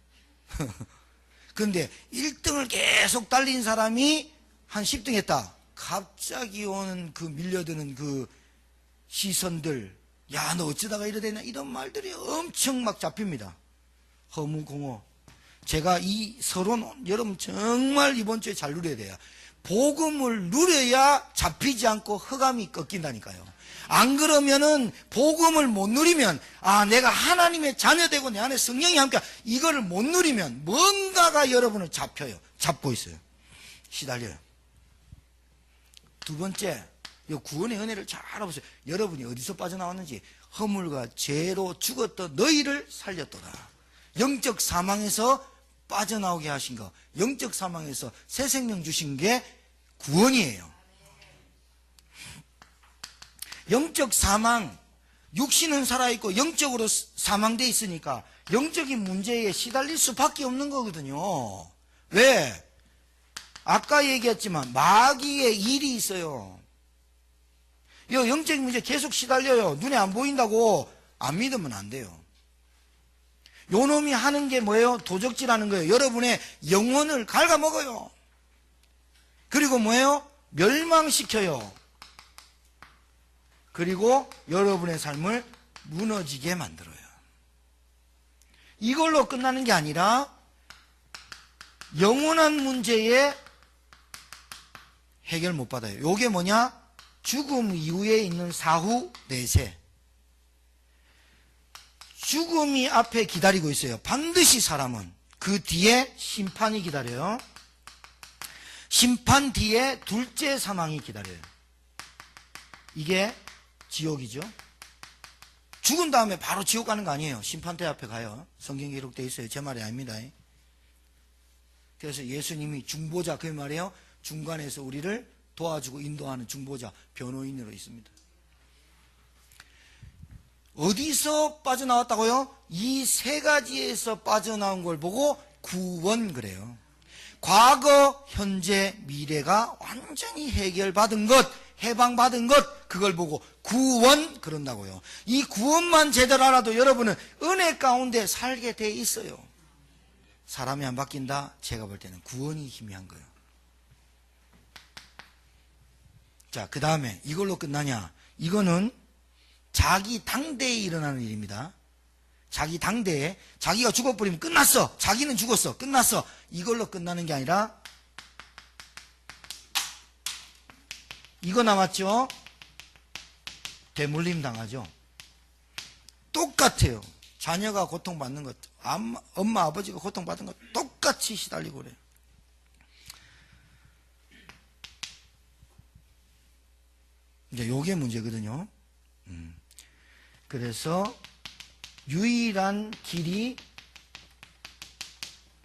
그런데 1등을 계속 달린 사람이 한 10등 했다. 갑자기 오는 그 밀려드는 그 시선들, 야, 너 어쩌다가 이래 되냐, 이런 말들이 엄청 막 잡힙니다. 허무, 공허. 제가 이 서론, 여러분 정말 이번 주에 잘 누려야 돼요. 복음을 누려야 잡히지 않고 흑암이 꺾인다니까요. 안 그러면은 복음을 못 누리면, 내가 하나님의 자녀되고 내 안에 성령이 함께, 이거를 못 누리면 뭔가가 여러분을 잡고 있어요. 시달려요. 두 번째, 이 구원의 은혜를 잘 알아보세요. 여러분이 어디서 빠져나왔는지. 허물과 죄로 죽었던 너희를 살렸도다. 영적 사망에서 빠져나오게 하신 거, 영적 사망에서 새 생명 주신 게 구원이에요. 영적 사망, 육신은 살아있고 영적으로 사망되어 있으니까 영적인 문제에 시달릴 수밖에 없는 거거든요. 왜? 아까 얘기했지만 마귀의 일이 있어요. 이 영적인 문제 계속 시달려요. 눈에 안 보인다고 안 믿으면 안 돼요. 요 놈이 하는 게 뭐예요? 도적질하는 거예요. 여러분의 영혼을 갉아먹어요. 그리고 뭐예요? 멸망시켜요. 그리고 여러분의 삶을 무너지게 만들어요. 이걸로 끝나는 게 아니라 영원한 문제에 해결 못 받아요. 요게 뭐냐? 죽음 이후에 있는 사후 내세. 죽음이 앞에 기다리고 있어요. 반드시 사람은. 그 뒤에 심판이 기다려요. 심판 뒤에 둘째 사망이 기다려요. 이게 지옥이죠. 죽은 다음에 바로 지옥 가는 거 아니에요. 심판대 앞에 가요. 성경에 기록되어 있어요. 제 말이 아닙니다. 그래서 예수님이 중보자, 그 말이에요. 중간에서 우리를 도와주고 인도하는 중보자, 변호인으로 있습니다. 어디서 빠져나왔다고요? 이 세 가지에서 빠져나온 걸 보고 구원 그래요. 과거, 현재, 미래가 완전히 해결받은 것, 해방받은 것, 그걸 보고 구원 그런다고요. 이 구원만 제대로 알아도 여러분은 은혜 가운데 살게 돼 있어요. 사람이 안 바뀐다? 제가 볼 때는 구원이 희미한 거예요. 자, 그 다음에 이걸로 끝나냐? 이거는 자기 당대에 일어나는 일입니다. 자기 당대에 자기가 죽어버리면 끝났어. 자기는 죽었어. 끝났어. 이걸로 끝나는 게 아니라 이거 남았죠? 대물림 당하죠. 똑같아요. 자녀가 고통받는 것, 엄마 아버지가 고통받은 것 똑같이 시달리고 그래요. 이제 요게 문제거든요. 그래서 유일한 길이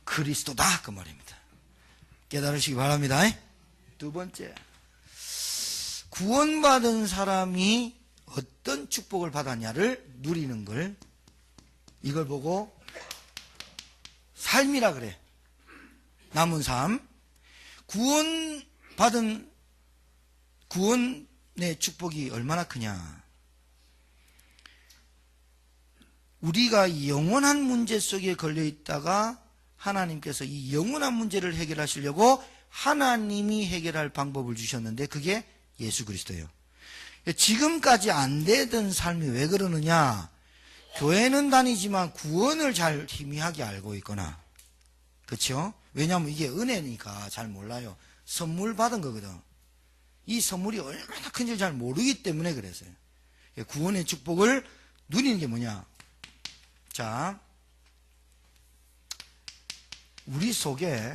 그리스도다 그 말입니다. 깨달으시기 바랍니다. 두 번째, 구원받은 사람이 어떤 축복을 받았냐를 누리는 걸, 이걸 보고 삶이라 그래. 남은 삶. 구원의 축복이 얼마나 크냐. 우리가 이 영원한 문제 속에 걸려 있다가 하나님께서 이 영원한 문제를 해결하시려고 하나님이 해결할 방법을 주셨는데 그게 예수 그리스도예요. 지금까지 안 되던 삶이 왜 그러느냐? 교회는 다니지만 구원을 잘 희미하게 알고 있거나, 그렇죠? 왜냐하면 이게 은혜니까 잘 몰라요. 선물 받은 거거든. 이 선물이 얼마나 큰지 잘 모르기 때문에 그랬어요. 구원의 축복을 누리는 게 뭐냐? 자, 우리 속에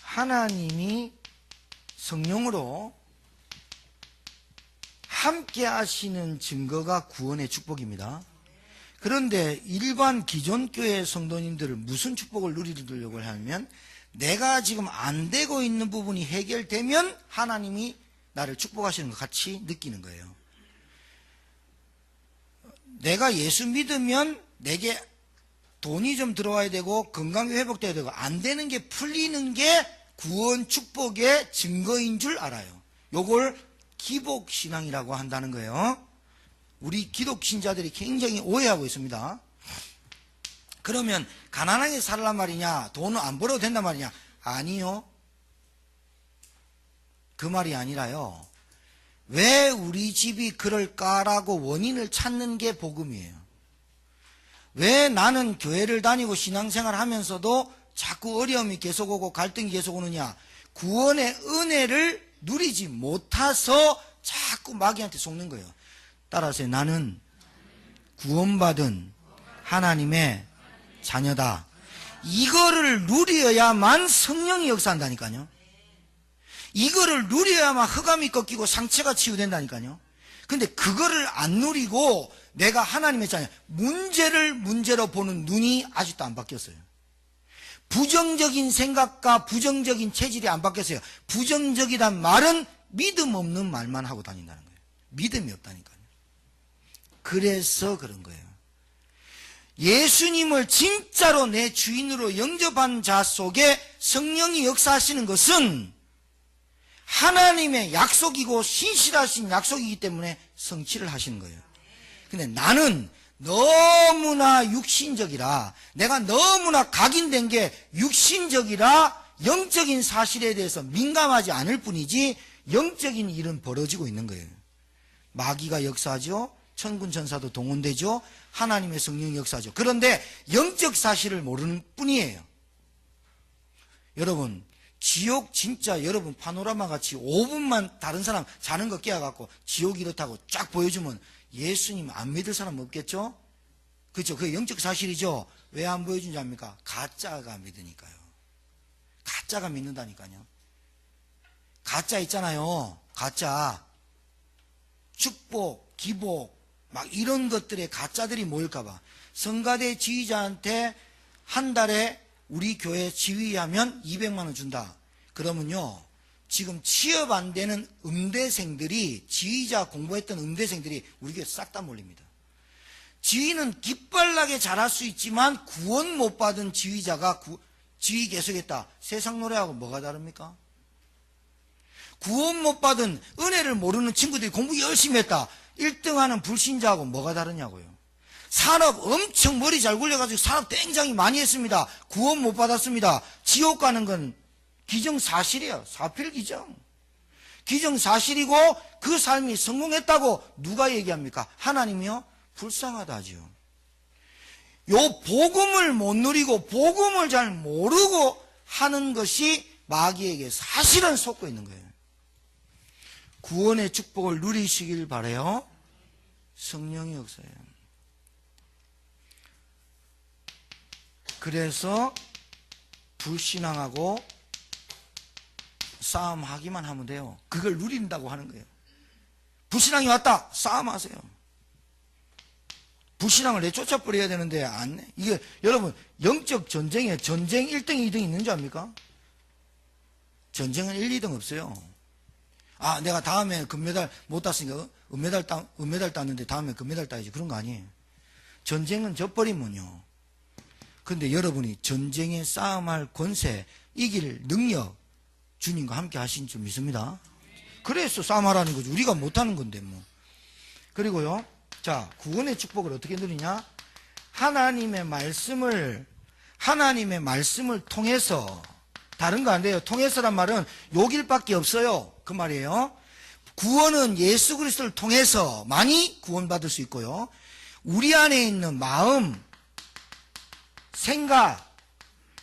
하나님이 성령으로 함께 하시는 증거가 구원의 축복입니다. 그런데 일반 기존교회 성도님들은 무슨 축복을 누리려고 하면, 내가 지금 안 되고 있는 부분이 해결되면 하나님이 나를 축복하시는 것 같이 느끼는 거예요. 내가 예수 믿으면 내게 돈이 좀 들어와야 되고 건강이 회복돼야 되고 안 되는 게 풀리는 게 구원 축복의 증거인 줄 알아요. 요걸 기복신앙이라고 한다는 거예요. 우리 기독신자들이 굉장히 오해하고 있습니다. 그러면 가난하게 살란 말이냐? 돈을 안 벌어도 된단 말이냐? 아니요. 그 말이 아니라요. 왜 우리 집이 그럴까라고 원인을 찾는 게 복음이에요. 왜 나는 교회를 다니고 신앙생활 하면서도 자꾸 어려움이 계속 오고 갈등이 계속 오느냐? 구원의 은혜를 누리지 못해서 자꾸 마귀한테 속는 거예요. 따라서 나는 구원받은 하나님의 자녀다. 이거를 누려야만 성령이 역사한다니까요. 이거를 누려야만 흑암이 꺾이고 상처가 치유된다니까요. 근데 그거를 안 누리고 내가 하나님의 자녀, 문제를 문제로 보는 눈이 아직도 안 바뀌었어요. 부정적인 생각과 부정적인 체질이 안 바뀌었어요. 부정적이란 말은 믿음 없는 말만 하고 다닌다는 거예요. 믿음이 없다니까요. 그래서 그런 거예요. 예수님을 진짜로 내 주인으로 영접한 자 속에 성령이 역사하시는 것은 하나님의 약속이고 신실하신 약속이기 때문에 성취를 하시는 거예요. 근데 나는 너무나 육신적이라, 내가 너무나 각인된 게 육신적이라 영적인 사실에 대해서 민감하지 않을 뿐이지 영적인 일은 벌어지고 있는 거예요. 마귀가 역사하죠. 천군 천사도 동원되죠. 하나님의 성령이 역사하죠. 그런데 영적 사실을 모르는 뿐이에요. 여러분, 지옥 진짜 여러분 파노라마 같이 5분만 다른 사람 자는 거 깨워갖고 지옥 이렇다고 쫙 보여주면 예수님 안 믿을 사람 없겠죠? 그렇죠? 그게 영적 사실이죠. 왜 안 보여준지 압니까? 가짜가 믿으니까요. 가짜가 믿는다니까요. 가짜 있잖아요. 가짜. 축복, 기복, 막 이런 것들에 가짜들이 모일까봐. 성가대 지휘자한테 한 달에 우리 교회 지휘하면 200만 원 준다. 그러면요, 지금 취업 안 되는 음대생들이, 지휘자 공부했던 음대생들이 우리 교회 싹 다 몰립니다. 지휘는 기빨나게 잘할 수 있지만 구원 못 받은 지휘자가 지휘 계속했다. 세상 노래하고 뭐가 다릅니까? 구원 못 받은 은혜를 모르는 친구들이 공부 열심히 했다. 1등하는 불신자하고 뭐가 다르냐고요. 산업 엄청 머리 잘 굴려가지고 산업 굉장히 많이 했습니다. 구원 못 받았습니다. 지옥 가는 건 기정사실이에요. 사필기정. 기정사실이고 그 삶이 성공했다고 누가 얘기합니까? 하나님이요? 불쌍하다 하지요. 요 복음을 못 누리고 복음을 잘 모르고 하는 것이 마귀에게 사실은 속고 있는 거예요. 구원의 축복을 누리시길 바라요. 성령의 역사예요. 그래서 불신앙하고 싸움하기만 하면 돼요. 그걸 누린다고 하는 거예요. 불신앙이 왔다. 싸움하세요. 불신앙을 내쫓아 버려야 되는데 안 해. 이게 여러분 영적 전쟁에 전쟁 1등, 2등 있는 줄 압니까? 전쟁은 1, 2등 없어요. 아, 내가 다음에 금메달 못 땄으니까 은메달 땄는데 다음에 금메달 따야지. 그런 거 아니에요. 전쟁은 져버리면요. 근데 여러분이 전쟁에 싸움할 권세, 이길 능력 주님과 함께 하신 줄 믿습니다. 그래서 싸움하라는 거죠. 우리가 못하는 건데 뭐. 그리고요, 자, 구원의 축복을 어떻게 누리냐? 하나님의 말씀을 통해서, 다른 거 안 돼요. 통해서란 말은 요 길밖에 없어요. 그 말이에요. 구원은 예수 그리스도를 통해서 많이 구원받을 수 있고요. 우리 안에 있는 마음, 생각,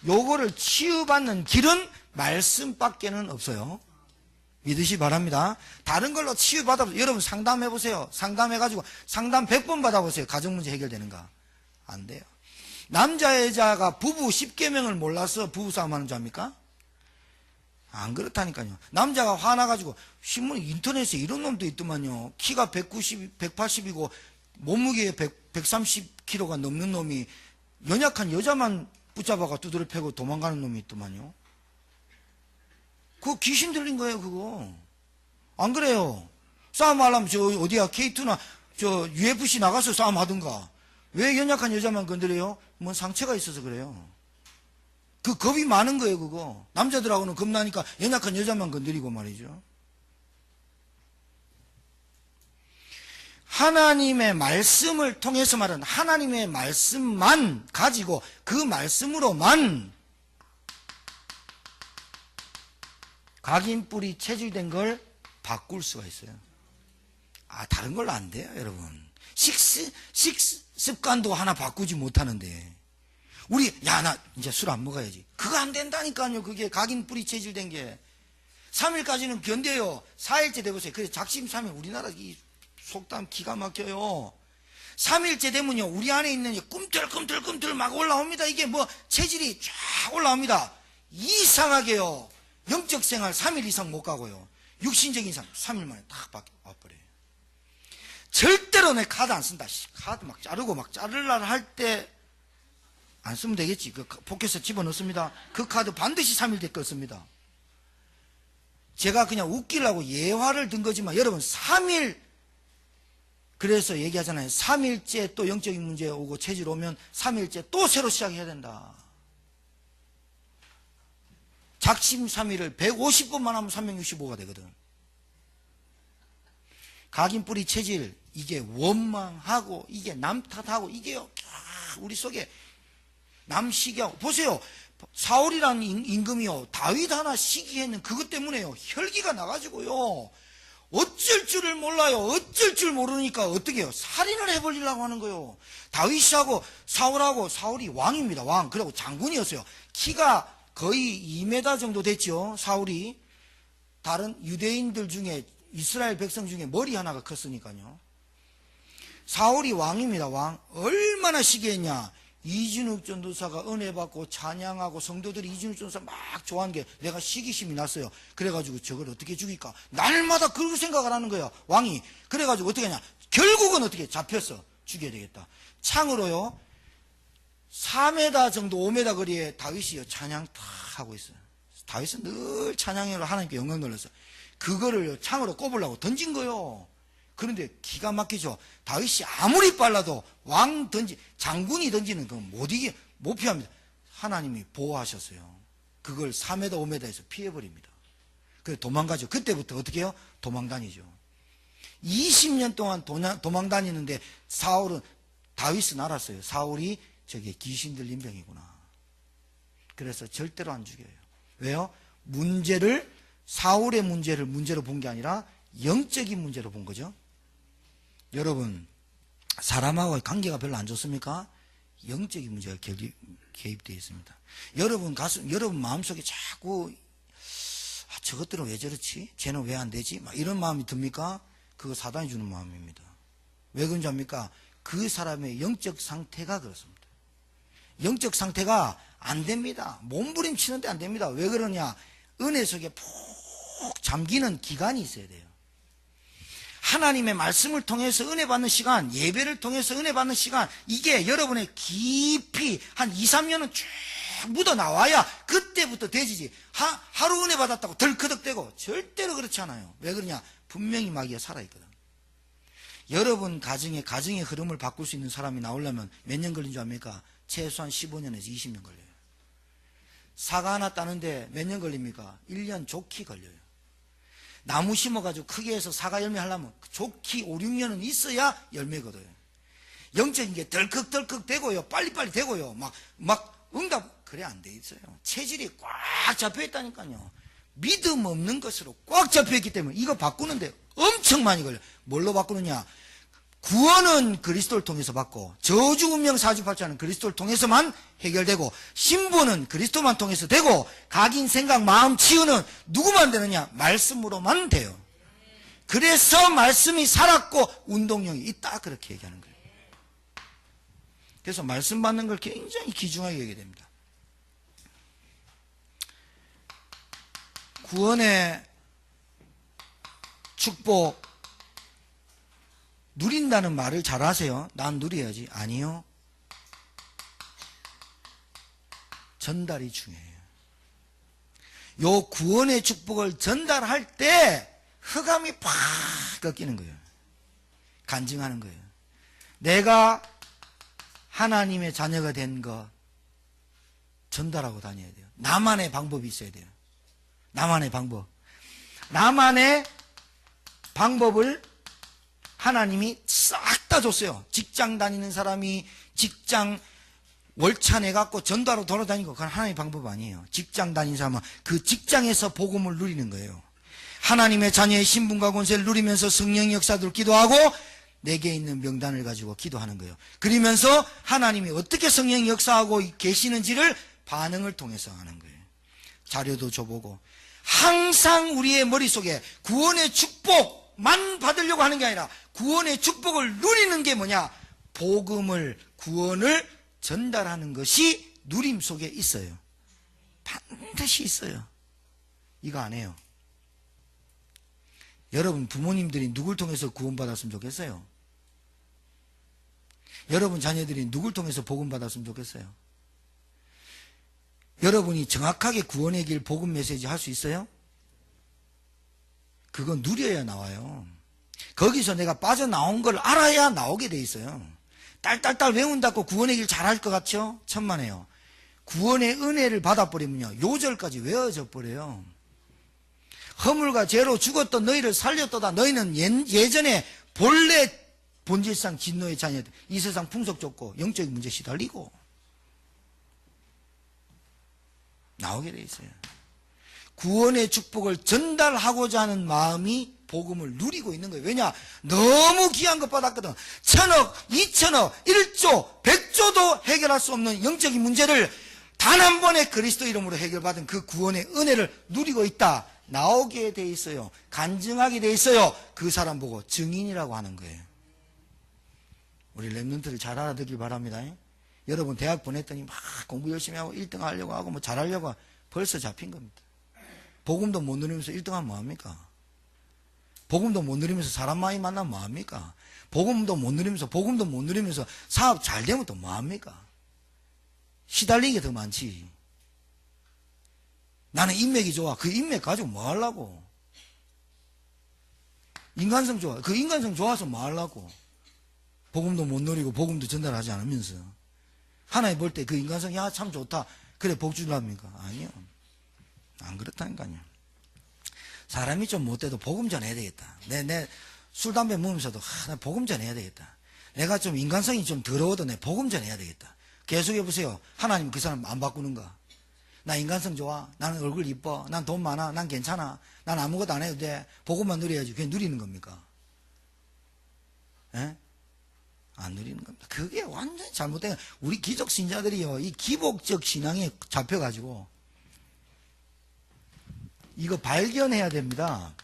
요거를 치유받는 길은 말씀밖에는 없어요. 믿으시 바랍니다. 다른 걸로 치유받아, 여러분 상담해보세요. 상담해가지고 상담 100번 받아보세요. 가정문제 해결되는가? 안 돼요. 남자 여자가 부부 10계명을 몰라서 부부싸움 하는 줄 압니까? 안 그렇다니까요. 남자가 화나가지고 신문 인터넷에 이런 놈도 있더만요. 키가 180이고 몸무게 130kg가 넘는 놈이 연약한 여자만 붙잡아가 두드려 패고 도망가는 놈이 있더만요. 그거 귀신 들린 거예요, 그거. 안 그래요? 싸움하려면 저 어디야, K2나 저 UFC 나가서 싸움하든가. 왜 연약한 여자만 건드려요? 뭐 상처가 있어서 그래요. 그 겁이 많은 거예요, 그거. 남자들하고는 겁나니까 연약한 여자만 건드리고 말이죠. 하나님의 말씀을 통해서 말은 하나님의 말씀만 가지고 그 말씀으로만 각인뿔이 체질된 걸 바꿀 수가 있어요. 아, 다른 걸로 안 돼요, 여러분. 식습관도 하나 바꾸지 못하는데. 나 이제 술 안 먹어야지. 그거 안 된다니까요. 그게 각인뿔이 체질된 게. 3일까지는 견뎌요. 4일째 되보세요. 그래서 작심삼일 우리나라 이 속담 기가 막혀요. 3일째 되면요, 우리 안에 있는 꿈틀꿈틀 막 올라옵니다. 이게 뭐 체질이 쫙 올라옵니다. 이상하게요. 영적 생활 3일 이상 못 가고요. 육신적인 삶 3일 만에 딱 와버려요. 절대로 내 카드 안 쓴다. 카드 막 자르고 막 자르려고 할 때 안 쓰면 되겠지. 그 포켓에 집어넣습니다. 그 카드 반드시 3일 뒤에 껐습니다. 제가 그냥 웃기려고 예화를 든 거지만 여러분 3일, 그래서 얘기하잖아요. 3일째 또 영적인 문제 오고 체질 오면 3일째 또 새로 시작해야 된다. 작심3일을 150번만 하면 365가 되거든. 각인뿌리 체질, 이게 원망하고 이게 남 탓하고 이게요, 우리 속에 남 시기하고. 보세요, 사울이라는 임금이요, 다윗 하나 시기에는 그것 때문에요 혈기가 나가지고요 어쩔 줄을 몰라요. 어쩔 줄 모르니까 어떻게 해요? 살인을 해버리려고 하는 거예요. 다윗하고 사울하고, 사울이 왕입니다. 왕. 그리고 장군이었어요. 키가 거의 2m 정도 됐죠. 사울이. 다른 유대인들 중에, 이스라엘 백성 중에 머리 하나가 컸으니까요. 사울이 왕입니다. 왕. 얼마나 시기했냐. 이진욱 전도사가 은혜 받고 찬양하고 성도들이 이진욱 전도사 막 좋아하는 게 내가 시기심이 났어요. 그래가지고 저걸 어떻게 죽일까? 날마다 그렇게 생각을 하는 거예요. 왕이. 그래가지고 어떻게 하냐. 결국은 어떻게 잡혔어. 죽여야 되겠다. 창으로요. 4m 정도 5m 거리에 다윗이요. 찬양 탁 하고 있어요. 다윗은 늘 찬양으로 하나님께 영광 돌렸어요. 그거를 창으로 꼽으려고 던진 거예요. 그런데 기가 막히죠. 다윗이 아무리 빨라도 장군이 던지는 건 못 피합니다. 하나님이 보호하셨어요. 그걸 4m, 5m에서 피해버립니다. 그래서 도망가죠. 그때부터 어떻게 해요? 도망다니죠. 20년 동안 도망 다니는데 다윗은 알았어요. 사울이 저게 귀신 들린 병이구나. 그래서 절대로 안 죽여요. 왜요? 사울의 문제를 문제로 본 게 아니라 영적인 문제로 본 거죠. 여러분, 사람하고의 관계가 별로 안 좋습니까? 영적인 문제가 개입되어 있습니다. 여러분 마음속에 자꾸 저것들은 왜 저렇지? 쟤는 왜 안 되지? 막 이런 마음이 듭니까? 그거 사단이 주는 마음입니다. 왜 그런지 압니까? 그 사람의 영적 상태가 그렇습니다. 영적 상태가 안 됩니다. 몸부림치는데 안 됩니다. 왜 그러냐? 은혜 속에 푹 잠기는 기간이 있어야 돼요. 하나님의 말씀을 통해서 은혜 받는 시간, 예배를 통해서 은혜 받는 시간, 이게 여러분의 깊이 한 2, 3년은 쭉 묻어 나와야 그때부터 되지지. 하루 은혜 받았다고 덜커덕대고 절대로 그렇지 않아요. 왜 그러냐? 분명히 마귀가 살아있거든. 여러분 가정의 흐름을 바꿀 수 있는 사람이 나오려면 몇 년 걸린 줄 압니까? 최소한 15년에서 20년 걸려요. 사과 하나 따는데 몇 년 걸립니까? 1년 좋게 걸려요. 나무 심어가지고 크게 해서 사과 열매 하려면 좋게 5, 6년은 있어야 열매거든요. 영적인 게 덜컥덜컥 되고요. 빨리빨리 되고요. 막 응답, 그래 안 돼 있어요. 체질이 꽉 잡혀 있다니까요. 믿음 없는 것으로 꽉 잡혀 있기 때문에 이거 바꾸는데 엄청 많이 걸려요. 뭘로 바꾸느냐? 구원은 그리스도를 통해서 받고 저주 운명 사주팔자는 그리스도를 통해서만 해결되고 신부는 그리스도만 통해서 되고 각인 생각 마음 치유는 누구만 되느냐? 말씀으로만 돼요. 그래서 말씀이 살았고 운동력이 있다, 그렇게 얘기하는 거예요. 그래서 말씀 받는 걸 굉장히 귀중하게 얘기해야 됩니다. 구원의 축복 누린다는 말을 잘 하세요. 난 누려야지. 아니요. 전달이 중요해요. 요 구원의 축복을 전달할 때 흑암이 팍 꺾이는 거예요. 간증하는 거예요. 내가 하나님의 자녀가 된 거 전달하고 다녀야 돼요. 나만의 방법이 있어야 돼요. 나만의 방법을 하나님이 싹 다 줬어요. 직장 다니는 사람이 직장 월차 내갖고 전도하러 돌아다니고 그건 하나님의 방법 아니에요. 직장 다니는 사람은 그 직장에서 복음을 누리는 거예요. 하나님의 자녀의 신분과 권세를 누리면서 성령의 역사들을 기도하고 내게 있는 명단을 가지고 기도하는 거예요. 그러면서 하나님이 어떻게 성령이 역사하고 계시는지를 반응을 통해서 하는 거예요. 자료도 줘보고 항상 우리의 머릿속에 구원의 축복만 받으려고 하는 게 아니라 구원의 축복을 누리는 게 뭐냐? 구원을 전달하는 것이 누림 속에 있어요. 반드시 있어요. 이거 안 해요. 여러분 부모님들이 누굴 통해서 구원받았으면 좋겠어요? 여러분 자녀들이 누굴 통해서 복음 받았으면 좋겠어요? 여러분이 정확하게 구원의 길 복음 메시지 할 수 있어요? 그건 누려야 나와요. 거기서 내가 빠져나온 걸 알아야 나오게 돼 있어요. 딸딸딸 외운다고 구원의 길 잘할 것 같죠? 천만에요. 구원의 은혜를 받아버리면요 요절까지 외워져 버려요. 허물과 죄로 죽었던 너희를 살렸도다. 너희는 예전에 본래 본질상 진노의 자녀들, 이 세상 풍속 좁고 영적인 문제 시달리고 나오게 돼 있어요. 구원의 축복을 전달하고자 하는 마음이 복음을 누리고 있는 거예요. 왜냐? 너무 귀한 것 받았거든. 1000억, 2000억, 1조, 100조도 해결할 수 없는 영적인 문제를 단 한 번에 그리스도 이름으로 해결받은 그 구원의 은혜를 누리고 있다. 나오게 돼 있어요. 간증하게 돼 있어요. 그 사람 보고 증인이라고 하는 거예요. 우리 랩런트를 잘 알아듣길 바랍니다. 여러분 대학 보냈더니 막 공부 열심히 하고 1등 하려고 하고 뭐 잘하려고 벌써 잡힌 겁니다. 복음도 못 누리면서 1등하면 뭐합니까? 복음도 못 누리면서 사람 많이 만나면 뭐합니까? 복음도 못 누리면서 사업 잘 되면 또 뭐합니까? 시달리는 게 더 많지. 나는 인맥이 좋아. 그 인맥 가지고 뭐 하려고? 인간성 좋아. 그 인간성 좋아서 뭐 하려고? 복음도 못 누리고 복음도 전달하지 않으면서 하나님 볼 때 그 인간성이 참 좋다. 그래 복 주랍니까? 아니요. 안 그렇다니까요. 사람이 좀 못돼도 복음 전해야 되겠다. 내 술, 담배 먹으면서도 나 복음 전해야 되겠다. 내가 좀 인간성이 좀 더러워도 내 복음 전해야 되겠다. 계속해 보세요. 하나님 그 사람 안 바꾸는가? 나 인간성 좋아. 나는 얼굴 이뻐. 난 돈 많아. 난 괜찮아. 난 아무것도 안 해도 돼. 복음만 누려야지. 그게 누리는 겁니까? 예? 안 누리는 겁니다. 그게 완전히 잘못된 거예요. 우리 기독 신자들이요. 이 기복적 신앙에 잡혀가지고 이거 발견해야 됩니다.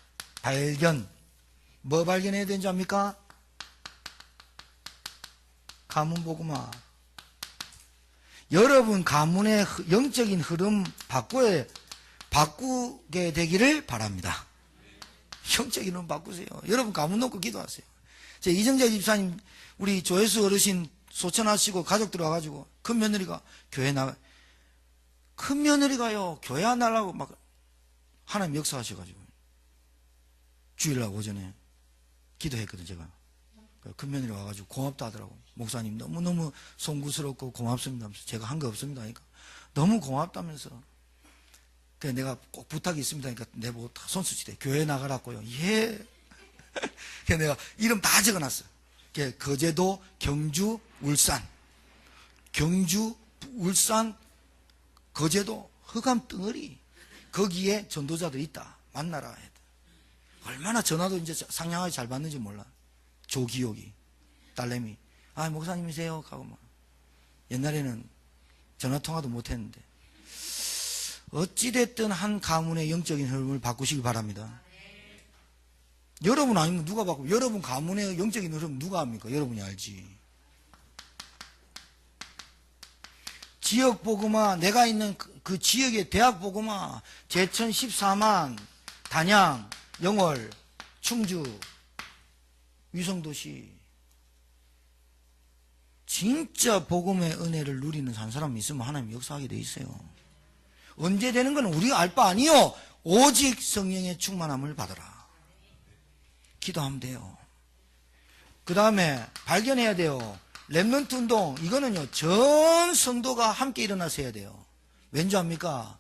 발견. 뭐 발견해야 되는지 압니까? 가문복음화. 여러분 가문의 영적인 흐름 바꾸게 되기를 바랍니다. 영적인 흐름 바꾸세요. 여러분 가문 놓고 기도하세요. 제 이정재 집사님 우리 조회수 어르신 소천하시고 가족들 와가지고 큰 며느리가 교회 큰 며느리가요 교회 안 나가고 막 하나님 역사하셔가지고 주일날 오전에 기도했거든. 제가 큰 며느리 와가지고 고맙다 하더라고. 목사님 너무너무 송구스럽고 고맙습니다. 제가 한 거 없습니다 하니까 너무 고맙다면서. 그래서 내가 꼭 부탁이 있습니다 하니까 내보고 다 손수치대. 교회 나가라고요. 예. 그래서 내가 이름 다 적어놨어. 거제도, 경주, 울산. 경주, 울산, 거제도, 흑암 덩어리. 거기에 전도자들 있다. 만나라. 해야 돼. 얼마나 전화도 이제 상냥하게 잘 받는지 몰라. 조기옥이, 딸내미. 아, 목사님이세요? 하고 막. 옛날에는 전화통화도 못 했는데. 어찌됐든 한 가문의 영적인 흐름을 바꾸시기 바랍니다. 여러분 아니면 누가 바꾸고, 여러분 가문의 영적인 흐름 누가 합니까? 여러분이 알지. 지역 복음화, 내가 있는 그 지역의 대학 복음화, 제천 14만, 단양, 영월, 충주, 위성도시. 진짜 복음의 은혜를 누리는 한 사람이 있으면 하나님 역사하게 돼 있어요. 언제 되는 건 우리가 알 바 아니요. 오직 성령의 충만함을 받아라. 기도하면 돼요. 그 다음에 발견해야 돼요. 랩런트 운동, 이거는요, 전 성도가 함께 일어나서 해야 돼요. 왠지 압니까?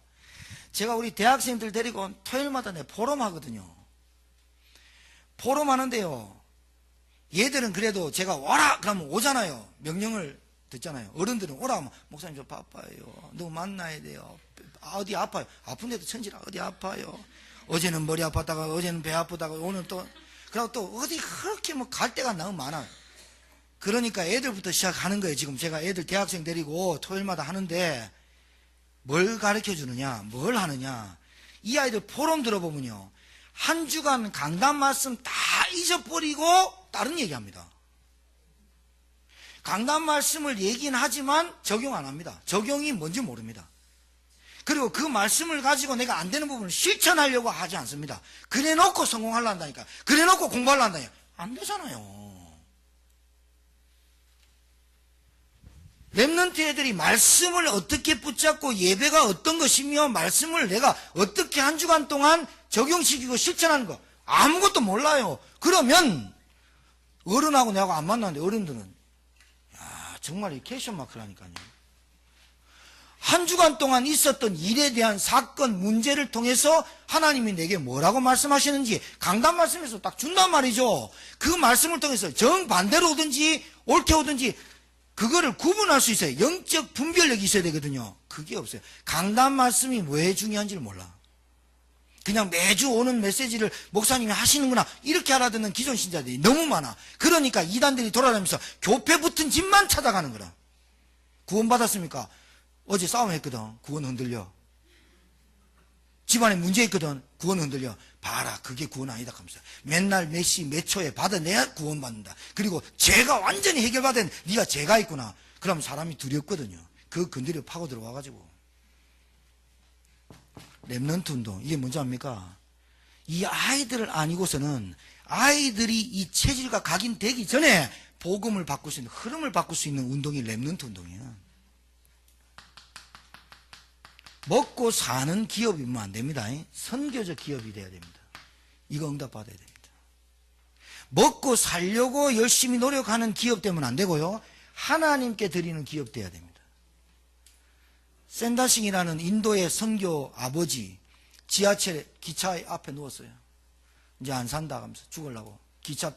제가 우리 대학생들 데리고 토요일마다 내 포럼 하거든요. 포럼 하는데요, 얘들은 그래도 제가 와라! 그러면 오잖아요. 명령을 듣잖아요. 어른들은 오라 하면, 목사님 저 바빠요. 누구 만나야 돼요. 어디 아파요. 아픈데도 천지라 어디 아파요. 어제는 머리 아팠다가, 어제는 배 아프다가, 오늘 또, 그리고 또 어디 그렇게 뭐 갈 데가 너무 많아요. 그러니까 애들부터 시작하는 거예요. 지금 제가 애들 대학생 데리고 토요일마다 하는데 뭘 가르쳐 주느냐, 뭘 하느냐. 이 아이들 포럼 들어보면요, 한 주간 강단 말씀 다 잊어버리고 다른 얘기합니다. 강단 말씀을 얘기는 하지만 적용 안 합니다. 적용이 뭔지 모릅니다. 그리고 그 말씀을 가지고 내가 안 되는 부분을 실천하려고 하지 않습니다. 그래 놓고 성공하려 한다니까. 그래 놓고 공부하려 한다니까. 안 되잖아요. 랩런트 애들이 말씀을 어떻게 붙잡고 예배가 어떤 것이며 말씀을 내가 어떻게 한 주간 동안 적용시키고 실천하는 거 아무것도 몰라요. 그러면 어른하고 내하고 안 만나는데 어른들은 야, 정말 이 캐션 마크라니까요. 한 주간 동안 있었던 일에 대한 사건, 문제를 통해서 하나님이 내게 뭐라고 말씀하시는지 강단 말씀에서 딱 준단 말이죠. 그 말씀을 통해서 정반대로 오든지 옳게 오든지 그거를 구분할 수 있어요. 영적 분별력이 있어야 되거든요. 그게 없어요. 강단 말씀이 왜 중요한지를 몰라. 그냥 매주 오는 메시지를 목사님이 하시는구나 이렇게 알아듣는 기존 신자들이 너무 많아. 그러니까 이단들이 돌아다니면서 교패 붙은 집만 찾아가는 거라. 구원 받았습니까? 어제 싸움했거든. 구원 흔들려. 집안에 문제 있거든. 구원 흔들려. 봐라, 그게 구원 아니다 하면서 맨날 몇 시 몇 초에 받아내야 구원 받는다. 그리고 죄가 완전히 해결받은 네가 죄가 있구나. 그러면 사람이 두렵거든요. 그 건드려 파고 들어와가지고. 렘넌트 운동, 이게 뭔지 압니까? 이 아이들을 아니고서는 아이들이 이 체질과 각인되기 전에 복음을 바꿀 수 있는, 흐름을 바꿀 수 있는 운동이 렘넌트 운동이에요. 먹고 사는 기업이면 안 됩니다. 선교적 기업이 돼야 됩니다. 이거 응답받아야 됩니다. 먹고 살려고 열심히 노력하는 기업 되면 안 되고요. 하나님께 드리는 기업 돼야 됩니다. 샌다싱이라는 인도의 선교 아버지 지하철 기차 앞에 누웠어요. 이제 안 산다 하면서 죽으려고 기차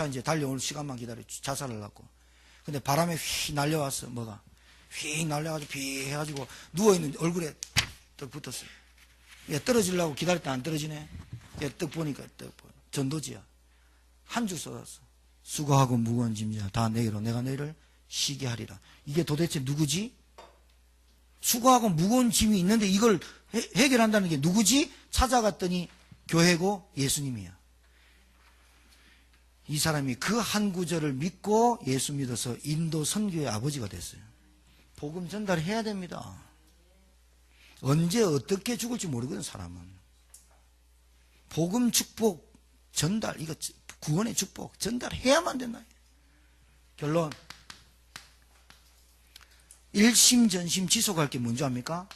이제 달려올 시간만 기다려 자살을 하고. 근데 바람에 휘 날려왔어. 뭐가 휘 날려가지고 비 해가지고 누워있는 얼굴에 떡 붙었어요. 얘 떨어지려고 기다렸다 안 떨어지네. 얘 떡 보니까 떡 보여. 전도지야. 한 줄 쏟았어. 수고하고 무거운 짐이야 다 내게로 내가 너희를 쉬게 하리라. 이게 도대체 누구지? 수고하고 무거운 짐이 있는데 이걸 해결한다는 게 누구지? 찾아갔더니 교회고 예수님이야. 이 사람이 그 한 구절을 믿고 예수 믿어서 인도 선교의 아버지가 됐어요. 복음 전달해야 됩니다. 언제 어떻게 죽을지 모르거든 사람은. 복음 축복 전달, 이거 구원의 축복 전달해야만 된다. 결론, 일심전심 지속할 게 뭔지 압니까?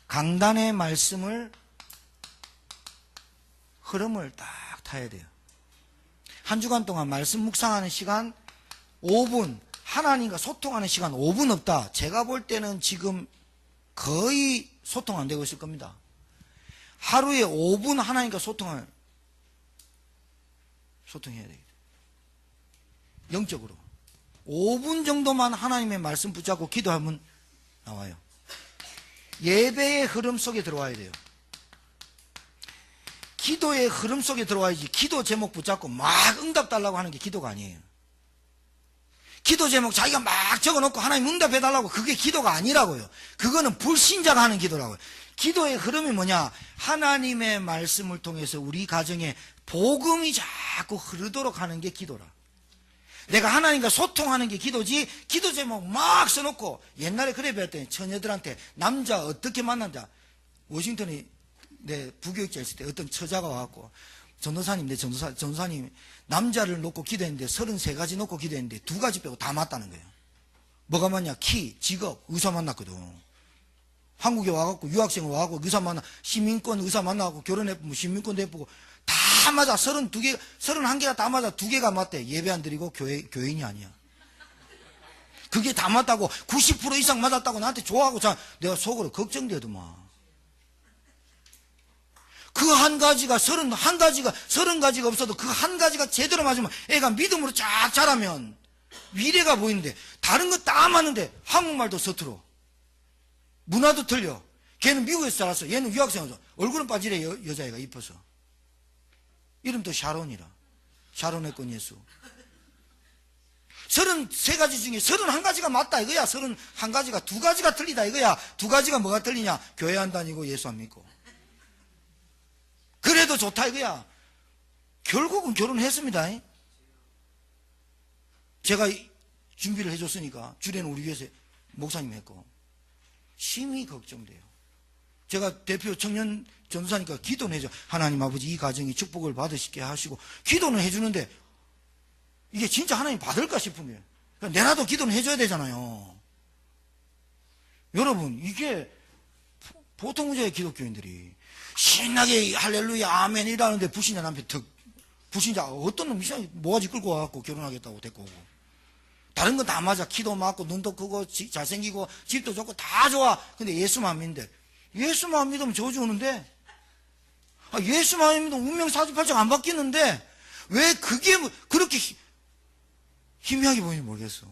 강단의 말씀을 흐름을 딱 타야 돼요. 한 주간 동안 말씀 묵상하는 시간 5분, 하나님과 소통하는 시간 5분 없다. 제가 볼 때는 지금 거의 소통 안 되고 있을 겁니다. 하루에 5분 하나님과 소통해야 되겠다. 영적으로 5분 정도만 하나님의 말씀 붙잡고 기도하면 나와요. 예배의 흐름 속에 들어와야 돼요. 기도의 흐름 속에 들어와야지. 기도 제목 붙잡고 막 응답 달라고 하는 게 기도가 아니에요. 기도 제목 자기가 막 적어놓고 하나님 응답해달라고, 그게 기도가 아니라고요. 그거는 불신자가 하는 기도라고요. 기도의 흐름이 뭐냐? 하나님의 말씀을 통해서 우리 가정에 복음이 자꾸 흐르도록 하는 게 기도라. 내가 하나님과 소통하는 게 기도지, 기도 제목 막 써놓고. 옛날에 그래 배웠더니 처녀들한테 남자 어떻게 만난다. 워싱턴에 내 부교육자 있을 때 어떤 처자가 와갖고, 전도사님, 전도사님 남자를 놓고 기도했는데 33가지 놓고 기도했는데 2가지 빼고 다 맞다는 거예요. 뭐가 맞냐? 키, 직업, 의사 만났거든. 한국에 와갖고 유학생을 와갖고 의사 만나, 시민권 의사 만나갖고 결혼해보면 시민권도 해보고 다 맞아. 32개, 31개가 다 맞아. 2개가 맞대. 예배 안 드리고 교인이 아니야. 그게 다 맞다고 90% 이상 맞았다고 나한테 좋아하고, 자, 내가 속으로 걱정되더만. 그 한 가지가 30가지가 없어도 그 한 가지가 제대로 맞으면 애가 믿음으로 쫙 자라면 미래가 보이는데, 다른 거 다 맞는데 한국말도 서툴어. 문화도 틀려. 걔는 미국에서 자랐어. 얘는 유학생이죠. 얼굴은 빠지래. 여자애가 이뻐서. 이름도 샤론이라. 샤론의 건 예수. 33가지 중에 31가지가 맞다 이거야. 31가지가 2가지가 틀리다 이거야. 2가지가 뭐가 틀리냐? 교회 안 다니고 예수 안 믿고. 그래도 좋다 이거야. 결국은 결혼했습니다. 제가 준비를 해줬으니까 주례는 우리 교회에서 목사님 했고. 심히 걱정돼요. 제가 대표 청년 전도사니까 기도는 해줘. 하나님 아버지 이 가정이 축복을 받으시게 하시고 기도는 해주는데 이게 진짜 하나님 받을까 싶은 거예요. 그러니까 내라도 기도는 해줘야 되잖아요. 여러분, 이게 보통 문제의 기독교인들이 신나게 할렐루야 아멘 이라는데 불신자 남편 불신자 어떤 놈이 모가지 끌고 와갖고 결혼하겠다고 데리고 오고, 다른 건 다 맞아. 키도 맞고 눈도 크고 잘생기고 집도 좋고 다 좋아. 근데 예수만 믿는데, 예수만 믿으면 저주 오는데, 예수만 믿으면 운명 사주팔자가 안 바뀌는데 왜 그게 그렇게 희미하게 보이는지 모르겠어.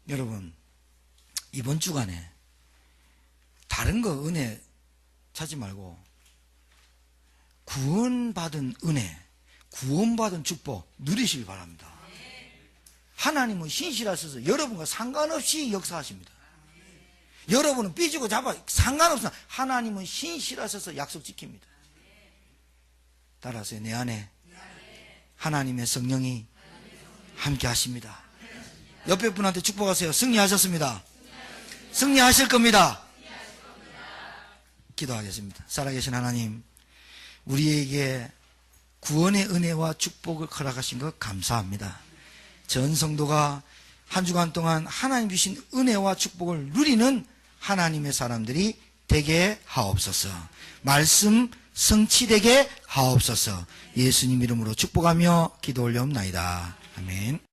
여러분, 이번 주간에 다른 거 은혜 찾지 말고 구원받은 은혜, 구원받은 축복 누리시길 바랍니다. 하나님은 신실하셔서 여러분과 상관없이 역사하십니다. 여러분은 삐지고 잡아 상관없어. 하나님은 신실하셔서 약속 지킵니다. 따라서 내 안에 하나님의 성령이 함께 하십니다. 옆에 분한테 축복하세요. 승리하셨습니다. 승리하실 겁니다. 기도하겠습니다. 살아계신 하나님, 우리에게 구원의 은혜와 축복을 허락하신 것 감사합니다. 전 성도가 한 주간 동안 하나님 주신 은혜와 축복을 누리는 하나님의 사람들이 되게 하옵소서. 말씀 성취되게 하옵소서. 예수님 이름으로 축복하며 기도 올려옵나이다. 아멘.